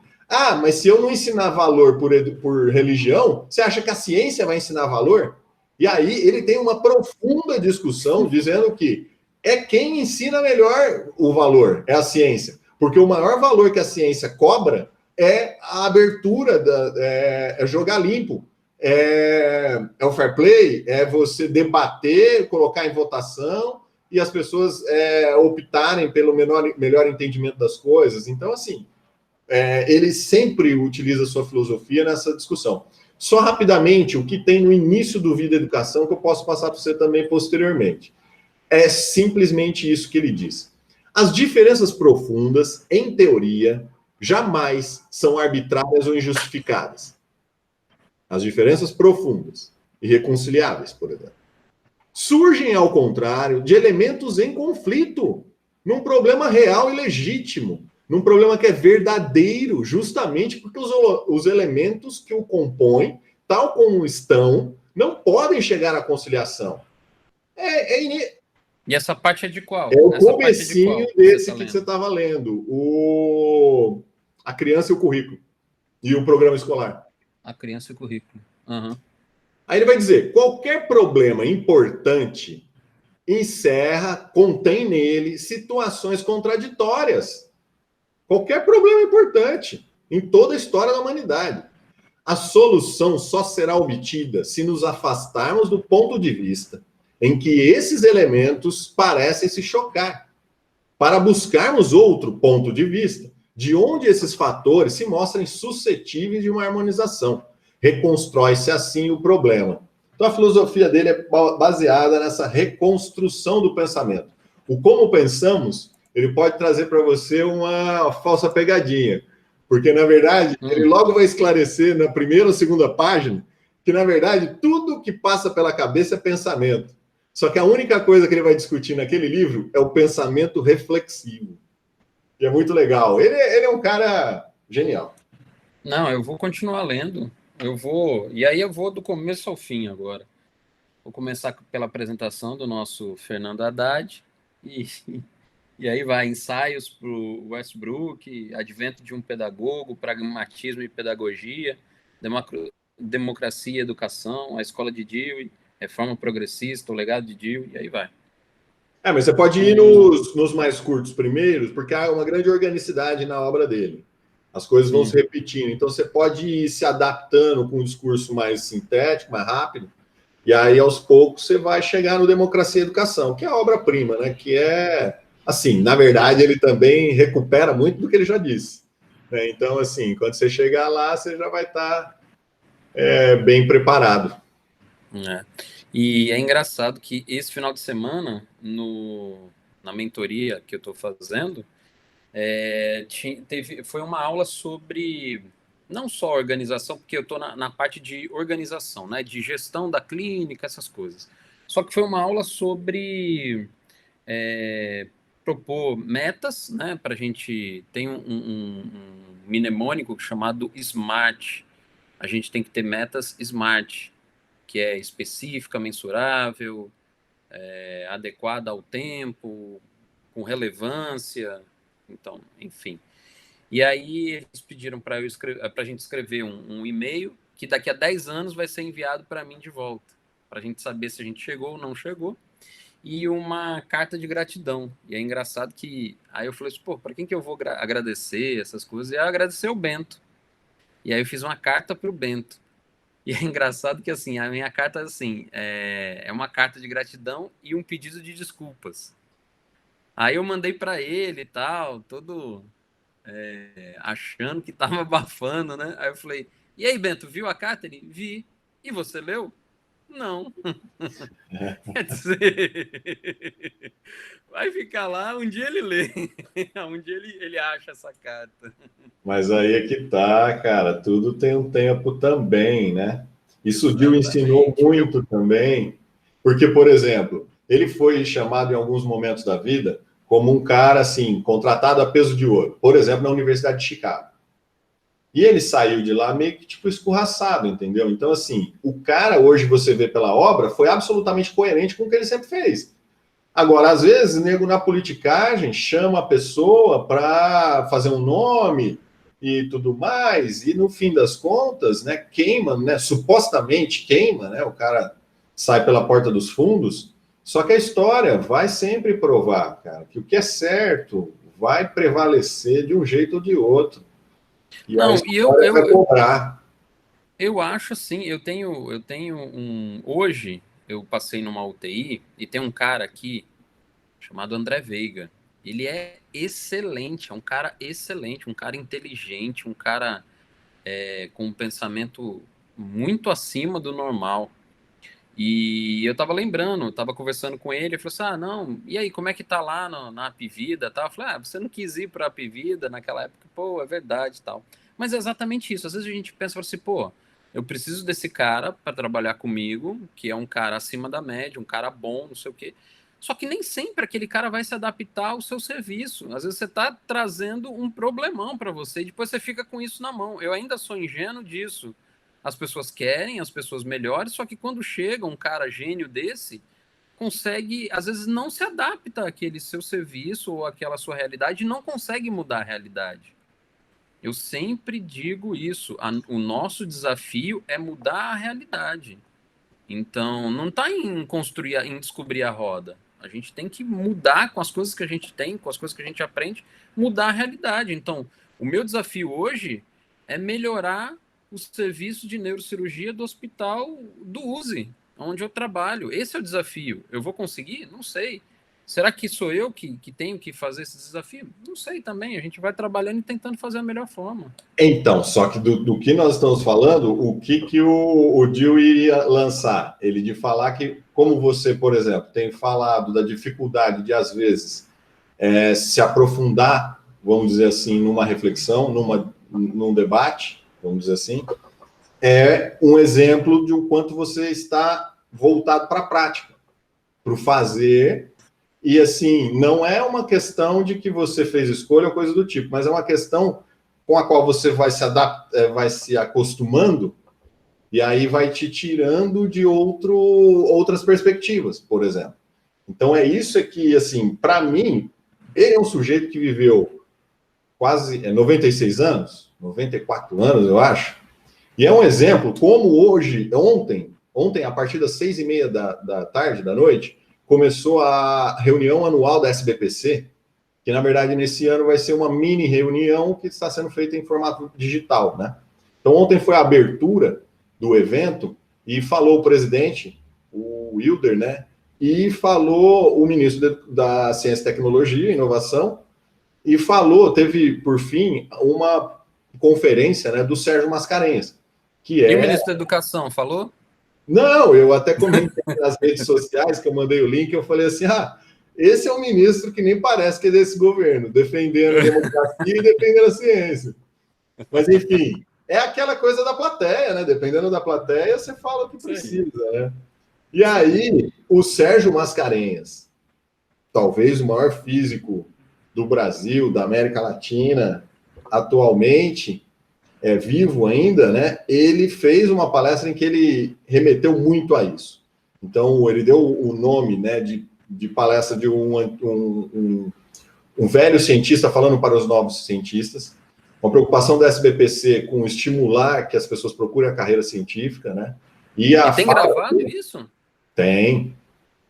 mas se eu não ensinar valor por religião, você acha que a ciência vai ensinar valor? E aí ele tem uma profunda discussão dizendo que é quem ensina melhor o valor, é a ciência. Porque o maior valor que a ciência cobra é a abertura, é jogar limpo, é o fair play, é você debater, colocar em votação e as pessoas optarem pelo melhor entendimento das coisas. Então, assim, ele sempre utiliza a sua filosofia nessa discussão. Só rapidamente, o que tem no início do Vida Educação, que eu posso passar para você também posteriormente. É simplesmente isso que ele diz. As diferenças profundas, em teoria, jamais são arbitrárias ou injustificadas. As diferenças profundas, irreconciliáveis, por exemplo, surgem, ao contrário, de elementos em conflito, num problema real e legítimo, num problema que é verdadeiro, justamente porque os elementos que o compõem, tal como estão, não podem chegar à conciliação. E essa parte é de qual? É o Essa parte é de comecinho qual desse que você estava lendo, a criança e o currículo, e o programa escolar. A criança e o currículo. Uhum. Aí ele vai dizer, qualquer problema importante contém nele situações contraditórias. Qualquer problema importante em toda a história da humanidade. A solução só será obtida se nos afastarmos do ponto de vista em que esses elementos parecem se chocar, para buscarmos outro ponto de vista, de onde esses fatores se mostrem suscetíveis de uma harmonização. Reconstrói-se assim o problema. Então, a filosofia dele é baseada nessa reconstrução do pensamento. O como pensamos, ele pode trazer para você uma falsa pegadinha, porque, na verdade, ele logo vai esclarecer na primeira ou segunda página que, na verdade, tudo que passa pela cabeça é pensamento. Só que a única coisa que ele vai discutir naquele livro é o pensamento reflexivo. E é muito legal. Ele é um cara genial. Não, eu vou continuar lendo. E aí eu vou do começo ao fim agora. Vou começar pela apresentação do nosso Fernando Haddad. E aí vai ensaios para o Westbrook, advento de um pedagogo, pragmatismo e pedagogia, democracia e educação, a escola de Dewey, reforma progressista, o legado de Dewey, e aí vai. Mas você pode ir nos mais curtos primeiros, porque há uma grande organicidade na obra dele. As coisas vão se repetindo. Então você pode ir se adaptando com um discurso mais sintético, mais rápido, e aí aos poucos você vai chegar no Democracia e Educação, que é a obra-prima, né? Que é, assim, na verdade, ele também recupera muito do que ele já disse. Né? Então, assim, quando você chegar lá, você já vai estar bem preparado. E é engraçado que esse final de semana, na mentoria que eu estou fazendo, foi uma aula sobre não só organização, porque eu estou na parte de organização, né, de gestão da clínica, essas coisas. Só que foi uma aula sobre propor metas, né, para a gente tem um mnemônico chamado SMART. A gente tem que ter metas SMART, que é específica, mensurável, adequada ao tempo, com relevância, então, enfim. E aí eles pediram para a gente escrever um e-mail que daqui a 10 anos vai ser enviado para mim de volta, para a gente saber se a gente chegou ou não chegou, e uma carta de gratidão. E é engraçado que aí eu falei assim, pô, para quem que eu vou agradecer essas coisas? E eu agradecer o Bento. E aí eu fiz uma carta para o Bento. E é engraçado que, assim, a minha carta, assim, é uma carta de gratidão e um pedido de desculpas. Aí eu mandei para ele e tal, todo achando que tava abafando, né? Aí eu falei, e aí, Bento, viu a carta? Ele, vi. E você leu? Não. Quer dizer, vai ficar lá, um dia ele lê, um dia ele acha essa carta. Mas aí é que tá, cara, tudo tem um tempo também, né? Isso o Dio ensinou Exatamente. muito também, porque, por exemplo, ele foi chamado em alguns momentos da vida como um cara, assim, contratado a peso de ouro, por exemplo, na Universidade de Chicago. E ele saiu de lá meio que, tipo, escorraçado, entendeu? Então, assim, o cara, hoje você vê pela obra, foi absolutamente coerente com o que ele sempre fez. Agora, às vezes, o nego na politicagem chama a pessoa para fazer um nome e tudo mais, e no fim das contas, né, queima, né, supostamente queima, né, o cara sai pela porta dos fundos, só que a história vai sempre provar, cara, que o que é certo vai prevalecer de um jeito ou de outro, e a Não, e história vai cobrar. eu acho assim, eu tenho hoje eu passei numa UTI e tem um cara aqui chamado André Veiga. Ele é excelente, é um cara excelente, um cara inteligente, um cara com um pensamento muito acima do normal. E eu tava lembrando, eu tava conversando com ele, ele falou assim, ah, não, e aí, como é que tá lá na Apivida e tal? Eu falei, ah, você não quis ir pra Apivida naquela época? Pô, é verdade e tal. Mas é exatamente isso, às vezes a gente pensa assim, pô, eu preciso desse cara para trabalhar comigo, que é um cara acima da média, um cara bom, não sei o quê. Só que nem sempre aquele cara vai se adaptar ao seu serviço. Às vezes você tá trazendo um problemão para você e depois você fica com isso na mão. Eu ainda sou ingênuo disso. As pessoas querem, as pessoas melhores, só que quando chega um cara gênio desse, consegue, às vezes não se adapta àquele seu serviço ou àquela sua realidade e não consegue mudar a realidade. Eu sempre digo isso, o nosso desafio é mudar a realidade. Então, não está em construir, em descobrir a roda. A gente tem que mudar com as coisas que a gente tem, com as coisas que a gente aprende, mudar a realidade. Então, o meu desafio hoje é melhorar o serviço de neurocirurgia do hospital do USE, onde eu trabalho. Esse é o desafio. Eu vou conseguir? Não sei. Será que sou eu que tenho que fazer esse desafio? Não sei também. A gente vai trabalhando e tentando fazer a melhor forma. Então, só que do que nós estamos falando, o que o Dio iria lançar? Ele de falar que, como você, por exemplo, tem falado da dificuldade de, às vezes, se aprofundar, vamos dizer assim, numa reflexão, num debate, vamos dizer assim, é um exemplo de o quanto você está voltado para a prática, para o fazer. E, assim, não é uma questão de que você fez escolha ou coisa do tipo, mas é uma questão com a qual você vai se vai se acostumando, e aí vai te tirando de outras perspectivas, por exemplo. Então é isso que, assim, para mim, ele é um sujeito que viveu quase 96 anos, 94 anos, eu acho, e é um exemplo como ontem, a partir das 6:30 da tarde, da noite, começou a reunião anual da SBPC, que na verdade nesse ano vai ser uma mini reunião que está sendo feita em formato digital, né? Então ontem foi a abertura do evento e falou o presidente, o Wilder, né? E falou o ministro da Ciência, Tecnologia e Inovação e teve por fim uma conferência, né, do Sérgio Mascarenhas, que E o é... ministro da Educação falou? Não, eu até comentei nas redes sociais que eu mandei o link, eu falei assim, esse é um ministro que nem parece que é desse governo, defendendo a democracia e defendendo a ciência. Mas, enfim, é aquela coisa da plateia, né? Dependendo da plateia, você fala o que precisa, né? E aí, o Sérgio Mascarenhas, talvez o maior físico do Brasil, da América Latina, atualmente, vivo ainda, né? Ele fez uma palestra em que ele remeteu muito a isso. Então, ele deu o nome, né, de palestra de um velho cientista falando para os novos cientistas, uma preocupação da SBPC com estimular que as pessoas procurem a carreira científica, né? E tem gravado isso? Tem,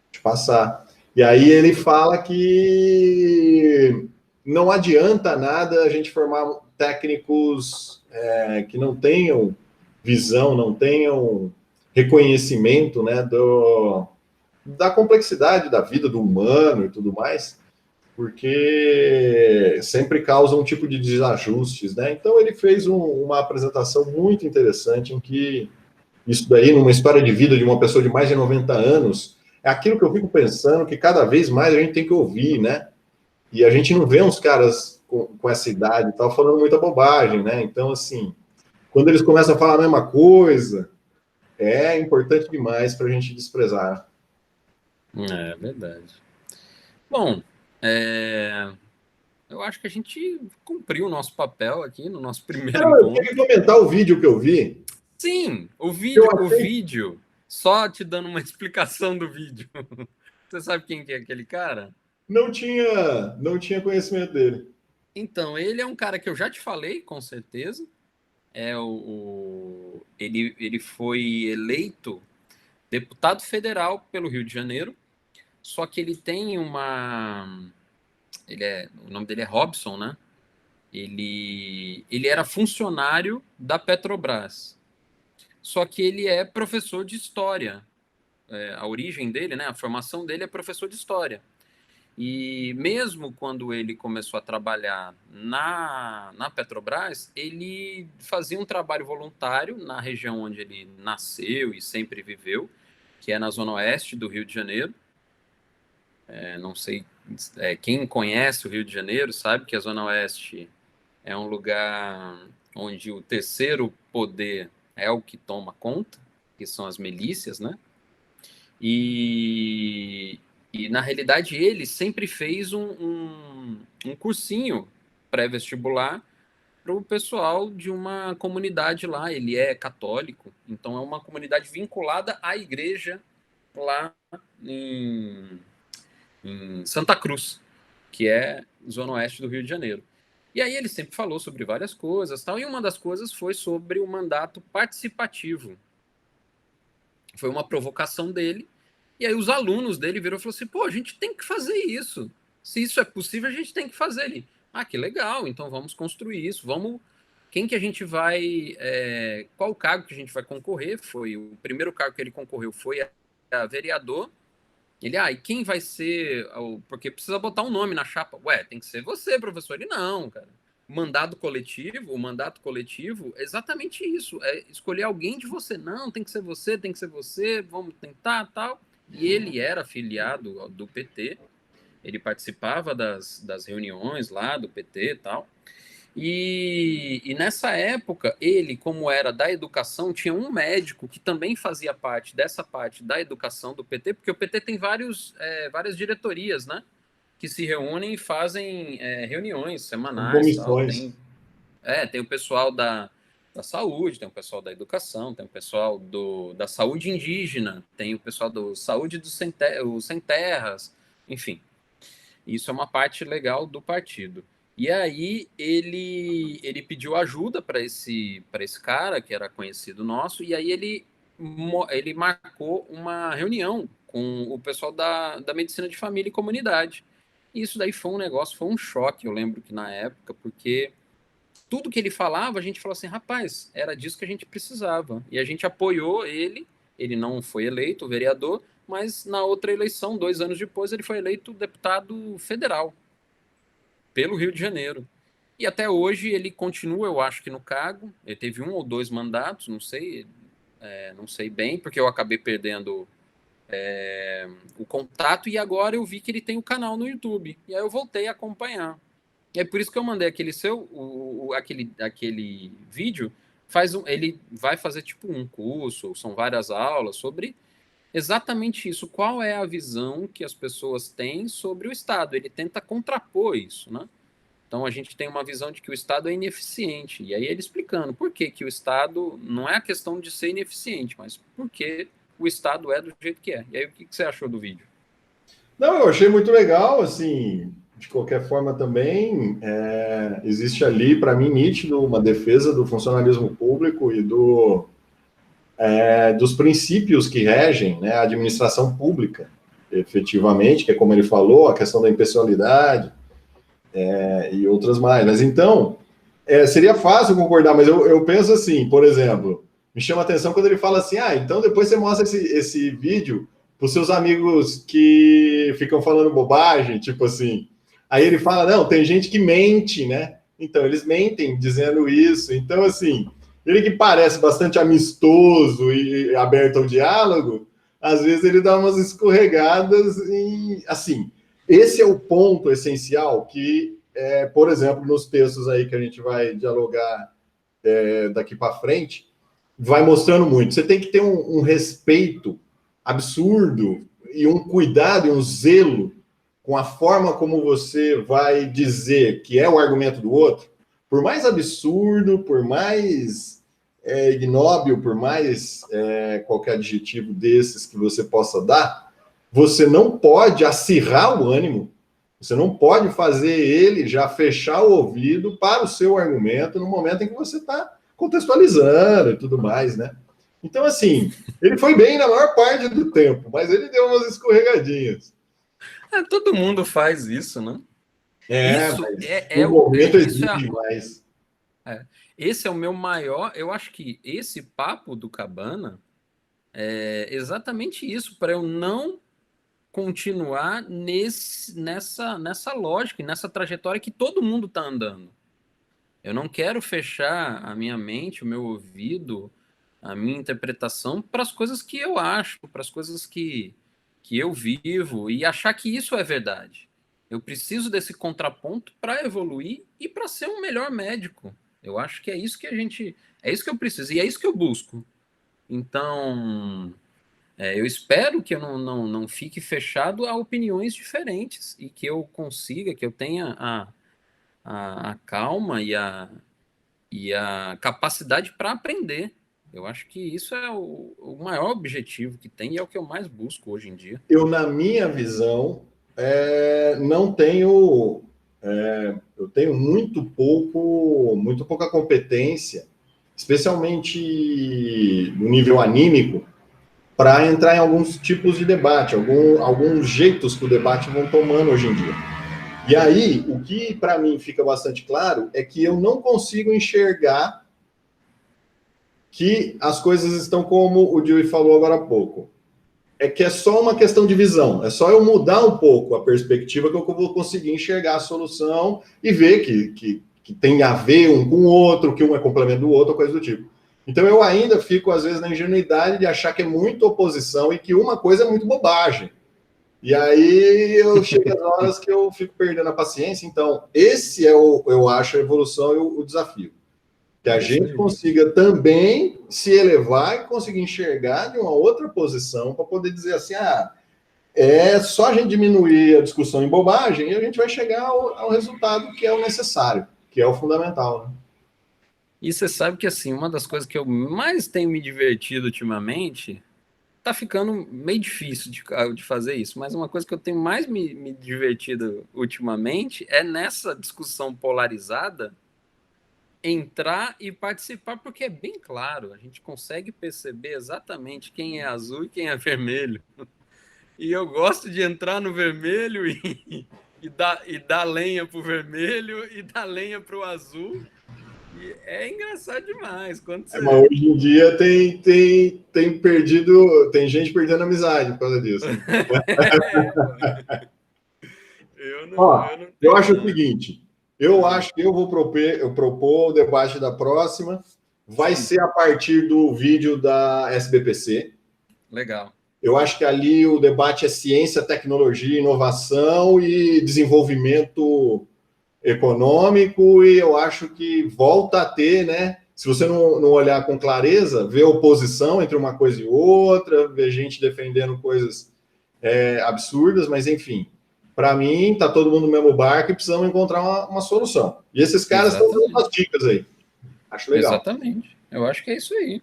de passar. E aí ele fala que não adianta nada a gente formar técnicos que não tenham visão, não tenham reconhecimento, né, da complexidade da vida do humano e tudo mais, porque sempre causa um tipo de desajustes, né? Então ele fez uma apresentação muito interessante em que isso daí, numa história de vida de uma pessoa de mais de 90 anos, é aquilo que eu fico pensando que cada vez mais a gente tem que ouvir, né? E a gente não vê uns caras com essa idade e tal falando muita bobagem, né? Então, assim, quando eles começam a falar a mesma coisa, é importante demais para a gente desprezar. É verdade. Bom, eu acho que a gente cumpriu o nosso papel aqui no nosso primeiro Eu encontro. queria comentar o vídeo que eu vi. Sim, o vídeo, só te dando uma explicação do vídeo. Você sabe quem que é aquele cara? Não tinha conhecimento dele. Então, ele é um cara que eu já te falei, com certeza. Ele foi eleito deputado federal pelo Rio de Janeiro, só que ele tem o nome dele é Robson, né? Ele era funcionário da Petrobras, só que ele é professor de história. A origem dele, né? A formação dele é professor de história. E mesmo quando ele começou a trabalhar na Petrobras, ele fazia um trabalho voluntário na região onde ele nasceu e sempre viveu, que é na zona oeste do Rio de Janeiro. Não sei, quem conhece o Rio de Janeiro sabe que a zona oeste é um lugar onde o terceiro poder é o que toma conta, que são as milícias, né? E na realidade, ele sempre fez um cursinho pré-vestibular para o pessoal de uma comunidade lá. Ele é católico, então é uma comunidade vinculada à igreja lá em Santa Cruz, que é zona oeste do Rio de Janeiro. E aí ele sempre falou sobre várias coisas, tal, e uma das coisas foi sobre o mandato participativo. Foi uma provocação dele. E aí os alunos dele viram e falaram assim, pô, a gente tem que fazer isso. Se isso é possível, a gente tem que fazer. Ele, que legal, então vamos construir isso. Quem que a gente vai... qual cargo que a gente vai concorrer? O primeiro cargo que ele concorreu foi a vereador. Ele, e quem vai ser... Porque precisa botar um nome na chapa. Ué, tem que ser você, professor. Ele, não, cara. O mandato coletivo é exatamente isso. É escolher alguém de você. Não, tem que ser você, vamos tentar, tal. E ele era afiliado do PT, ele participava das reuniões lá do PT e tal. E nessa época, ele, como era da educação, tinha um médico que também fazia parte dessa parte da educação do PT, porque o PT tem várias diretorias, né? Que se reúnem e fazem reuniões semanais. Tal. Tem o pessoal da saúde, tem o pessoal da educação, tem o pessoal da saúde indígena, tem o pessoal do saúde dos sem terras, enfim. Isso é uma parte legal do partido. E aí ele pediu ajuda para esse cara, que era conhecido nosso, e aí ele marcou uma reunião com o pessoal da medicina de família e comunidade. E isso daí foi um choque, eu lembro que na época, porque tudo que ele falava, a gente falou assim, rapaz, era disso que a gente precisava. E a gente apoiou ele não foi eleito vereador, mas na outra eleição, 2 anos depois, ele foi eleito deputado federal pelo Rio de Janeiro. E até hoje ele continua, eu acho que no cargo, ele teve 1 ou 2 mandatos, não sei bem, porque eu acabei perdendo o contato, e agora eu vi que ele tem um canal no YouTube, e aí eu voltei a acompanhar. E é por isso que eu mandei aquele vídeo. Ele vai fazer tipo um curso, são várias aulas sobre exatamente isso. Qual é a visão que as pessoas têm sobre o Estado? Ele tenta contrapor isso, né? Então a gente tem uma visão de que o Estado é ineficiente. E aí ele explicando por que o Estado não é a questão de ser ineficiente, mas por que o Estado é do jeito que é. E aí o que você achou do vídeo? Não, eu achei muito legal, assim, de qualquer forma também, existe ali, para mim, nítido, uma defesa do funcionalismo público e dos princípios que regem, né, a administração pública, efetivamente, que é como ele falou, a questão da impessoalidade e outras mais. Mas então, seria fácil concordar, mas eu penso assim, por exemplo, Me chama a atenção quando ele fala assim, então depois você mostra esse vídeo para os seus amigos que ficam falando bobagem, tipo assim. Aí ele fala, não, tem gente que mente, né? Então, eles mentem dizendo isso. Então, assim, ele que parece bastante amistoso e aberto ao diálogo, às vezes ele dá umas escorregadas e, assim, esse é o ponto essencial que, por exemplo, nos textos aí que a gente vai dialogar daqui para frente, vai mostrando muito. Você tem que ter um respeito absurdo e um cuidado e um zelo com a forma como você vai dizer que é o argumento do outro, por mais absurdo, por mais ignóbil, por mais qualquer adjetivo desses que você possa dar, você não pode acirrar o ânimo, você não pode fazer ele já fechar o ouvido para o seu argumento no momento em que você está contextualizando e tudo mais, né? Então, assim, ele foi bem na maior parte do tempo, mas ele deu umas escorregadinhas. Todo mundo faz isso, né? Isso o momento exige mais. Esse é o meu maior. Eu acho que esse papo do Cabana é exatamente isso, para eu não continuar nessa lógica, nessa trajetória que todo mundo está andando. Eu não quero fechar a minha mente, o meu ouvido, a minha interpretação para as coisas que eu acho, para as coisas que eu vivo e achar que isso é verdade. Eu preciso desse contraponto para evoluir e para ser um melhor médico. Eu acho que é isso que é isso que eu preciso e é isso que eu busco. Então, eu espero que eu não fique fechado a opiniões diferentes e que eu consiga, que eu tenha a calma e a capacidade para aprender. Eu acho que isso é o maior objetivo que tem e é o que eu mais busco hoje em dia. Eu, na minha visão, não tenho. Eu tenho muito pouca competência, especialmente no nível anímico, para entrar em alguns tipos de debate, alguns jeitos que o debate vão tomando hoje em dia. E aí, o que para mim fica bastante claro é que eu não consigo enxergar que as coisas estão como o Dewey falou agora há pouco. É que é só uma questão de visão, é só eu mudar um pouco a perspectiva que eu vou conseguir enxergar a solução e ver que tem a ver um com o outro, que um é complemento do outro, coisa do tipo. Então eu ainda fico, às vezes, na ingenuidade de achar que é muito oposição e que uma coisa é muito bobagem. E aí eu chego às horas que eu fico perdendo a paciência. Então, esse eu acho, a evolução e o desafio. Que a gente consiga também se elevar e conseguir enxergar de uma outra posição para poder dizer assim, é só a gente diminuir a discussão em bobagem e a gente vai chegar ao resultado que é o necessário, que é o fundamental, né? E você sabe que, assim, uma das coisas que eu mais tenho me divertido ultimamente, tá ficando meio difícil de fazer isso, mas uma coisa que eu tenho mais me divertido ultimamente é nessa discussão polarizada entrar e participar, porque é bem claro, a gente consegue perceber exatamente quem é azul e quem é vermelho. E eu gosto de entrar no vermelho e dar lenha pro vermelho e dar lenha pro azul. E é engraçado demais. Quando você... Mas hoje em dia tem gente perdendo amizade por causa disso. Eu acho o seguinte, eu acho que eu vou propor o debate da próxima, vai ser a partir do vídeo da SBPC. Legal. Eu acho que ali o debate é ciência, tecnologia, inovação e desenvolvimento econômico, e eu acho que volta a ter, né? Se você não olhar com clareza, ver oposição entre uma coisa e outra, ver gente defendendo coisas absurdas, mas enfim, para mim, tá todo mundo no mesmo barco e precisamos encontrar uma solução. E esses caras estão dando umas dicas aí. Acho legal. Exatamente. Eu acho que é isso aí.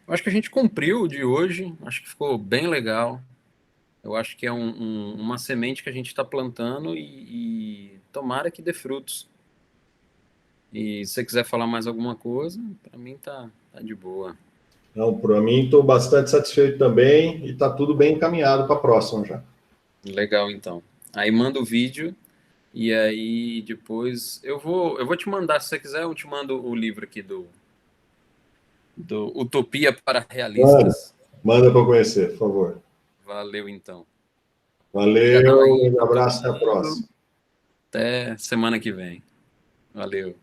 Eu acho que a gente cumpriu o de hoje, acho que ficou bem legal. Eu acho que é uma semente que a gente está plantando e tomara que dê frutos. E se você quiser falar mais alguma coisa, para mim tá de boa. Não, para mim estou bastante satisfeito também e está tudo bem encaminhado para a próxima já. Legal, então. Aí manda o vídeo e aí depois eu vou te mandar, se você quiser, eu te mando o livro aqui do Utopia para Realistas. Manda para conhecer, por favor. Valeu, então. Valeu, um abraço, até a próxima. Até semana que vem. Valeu.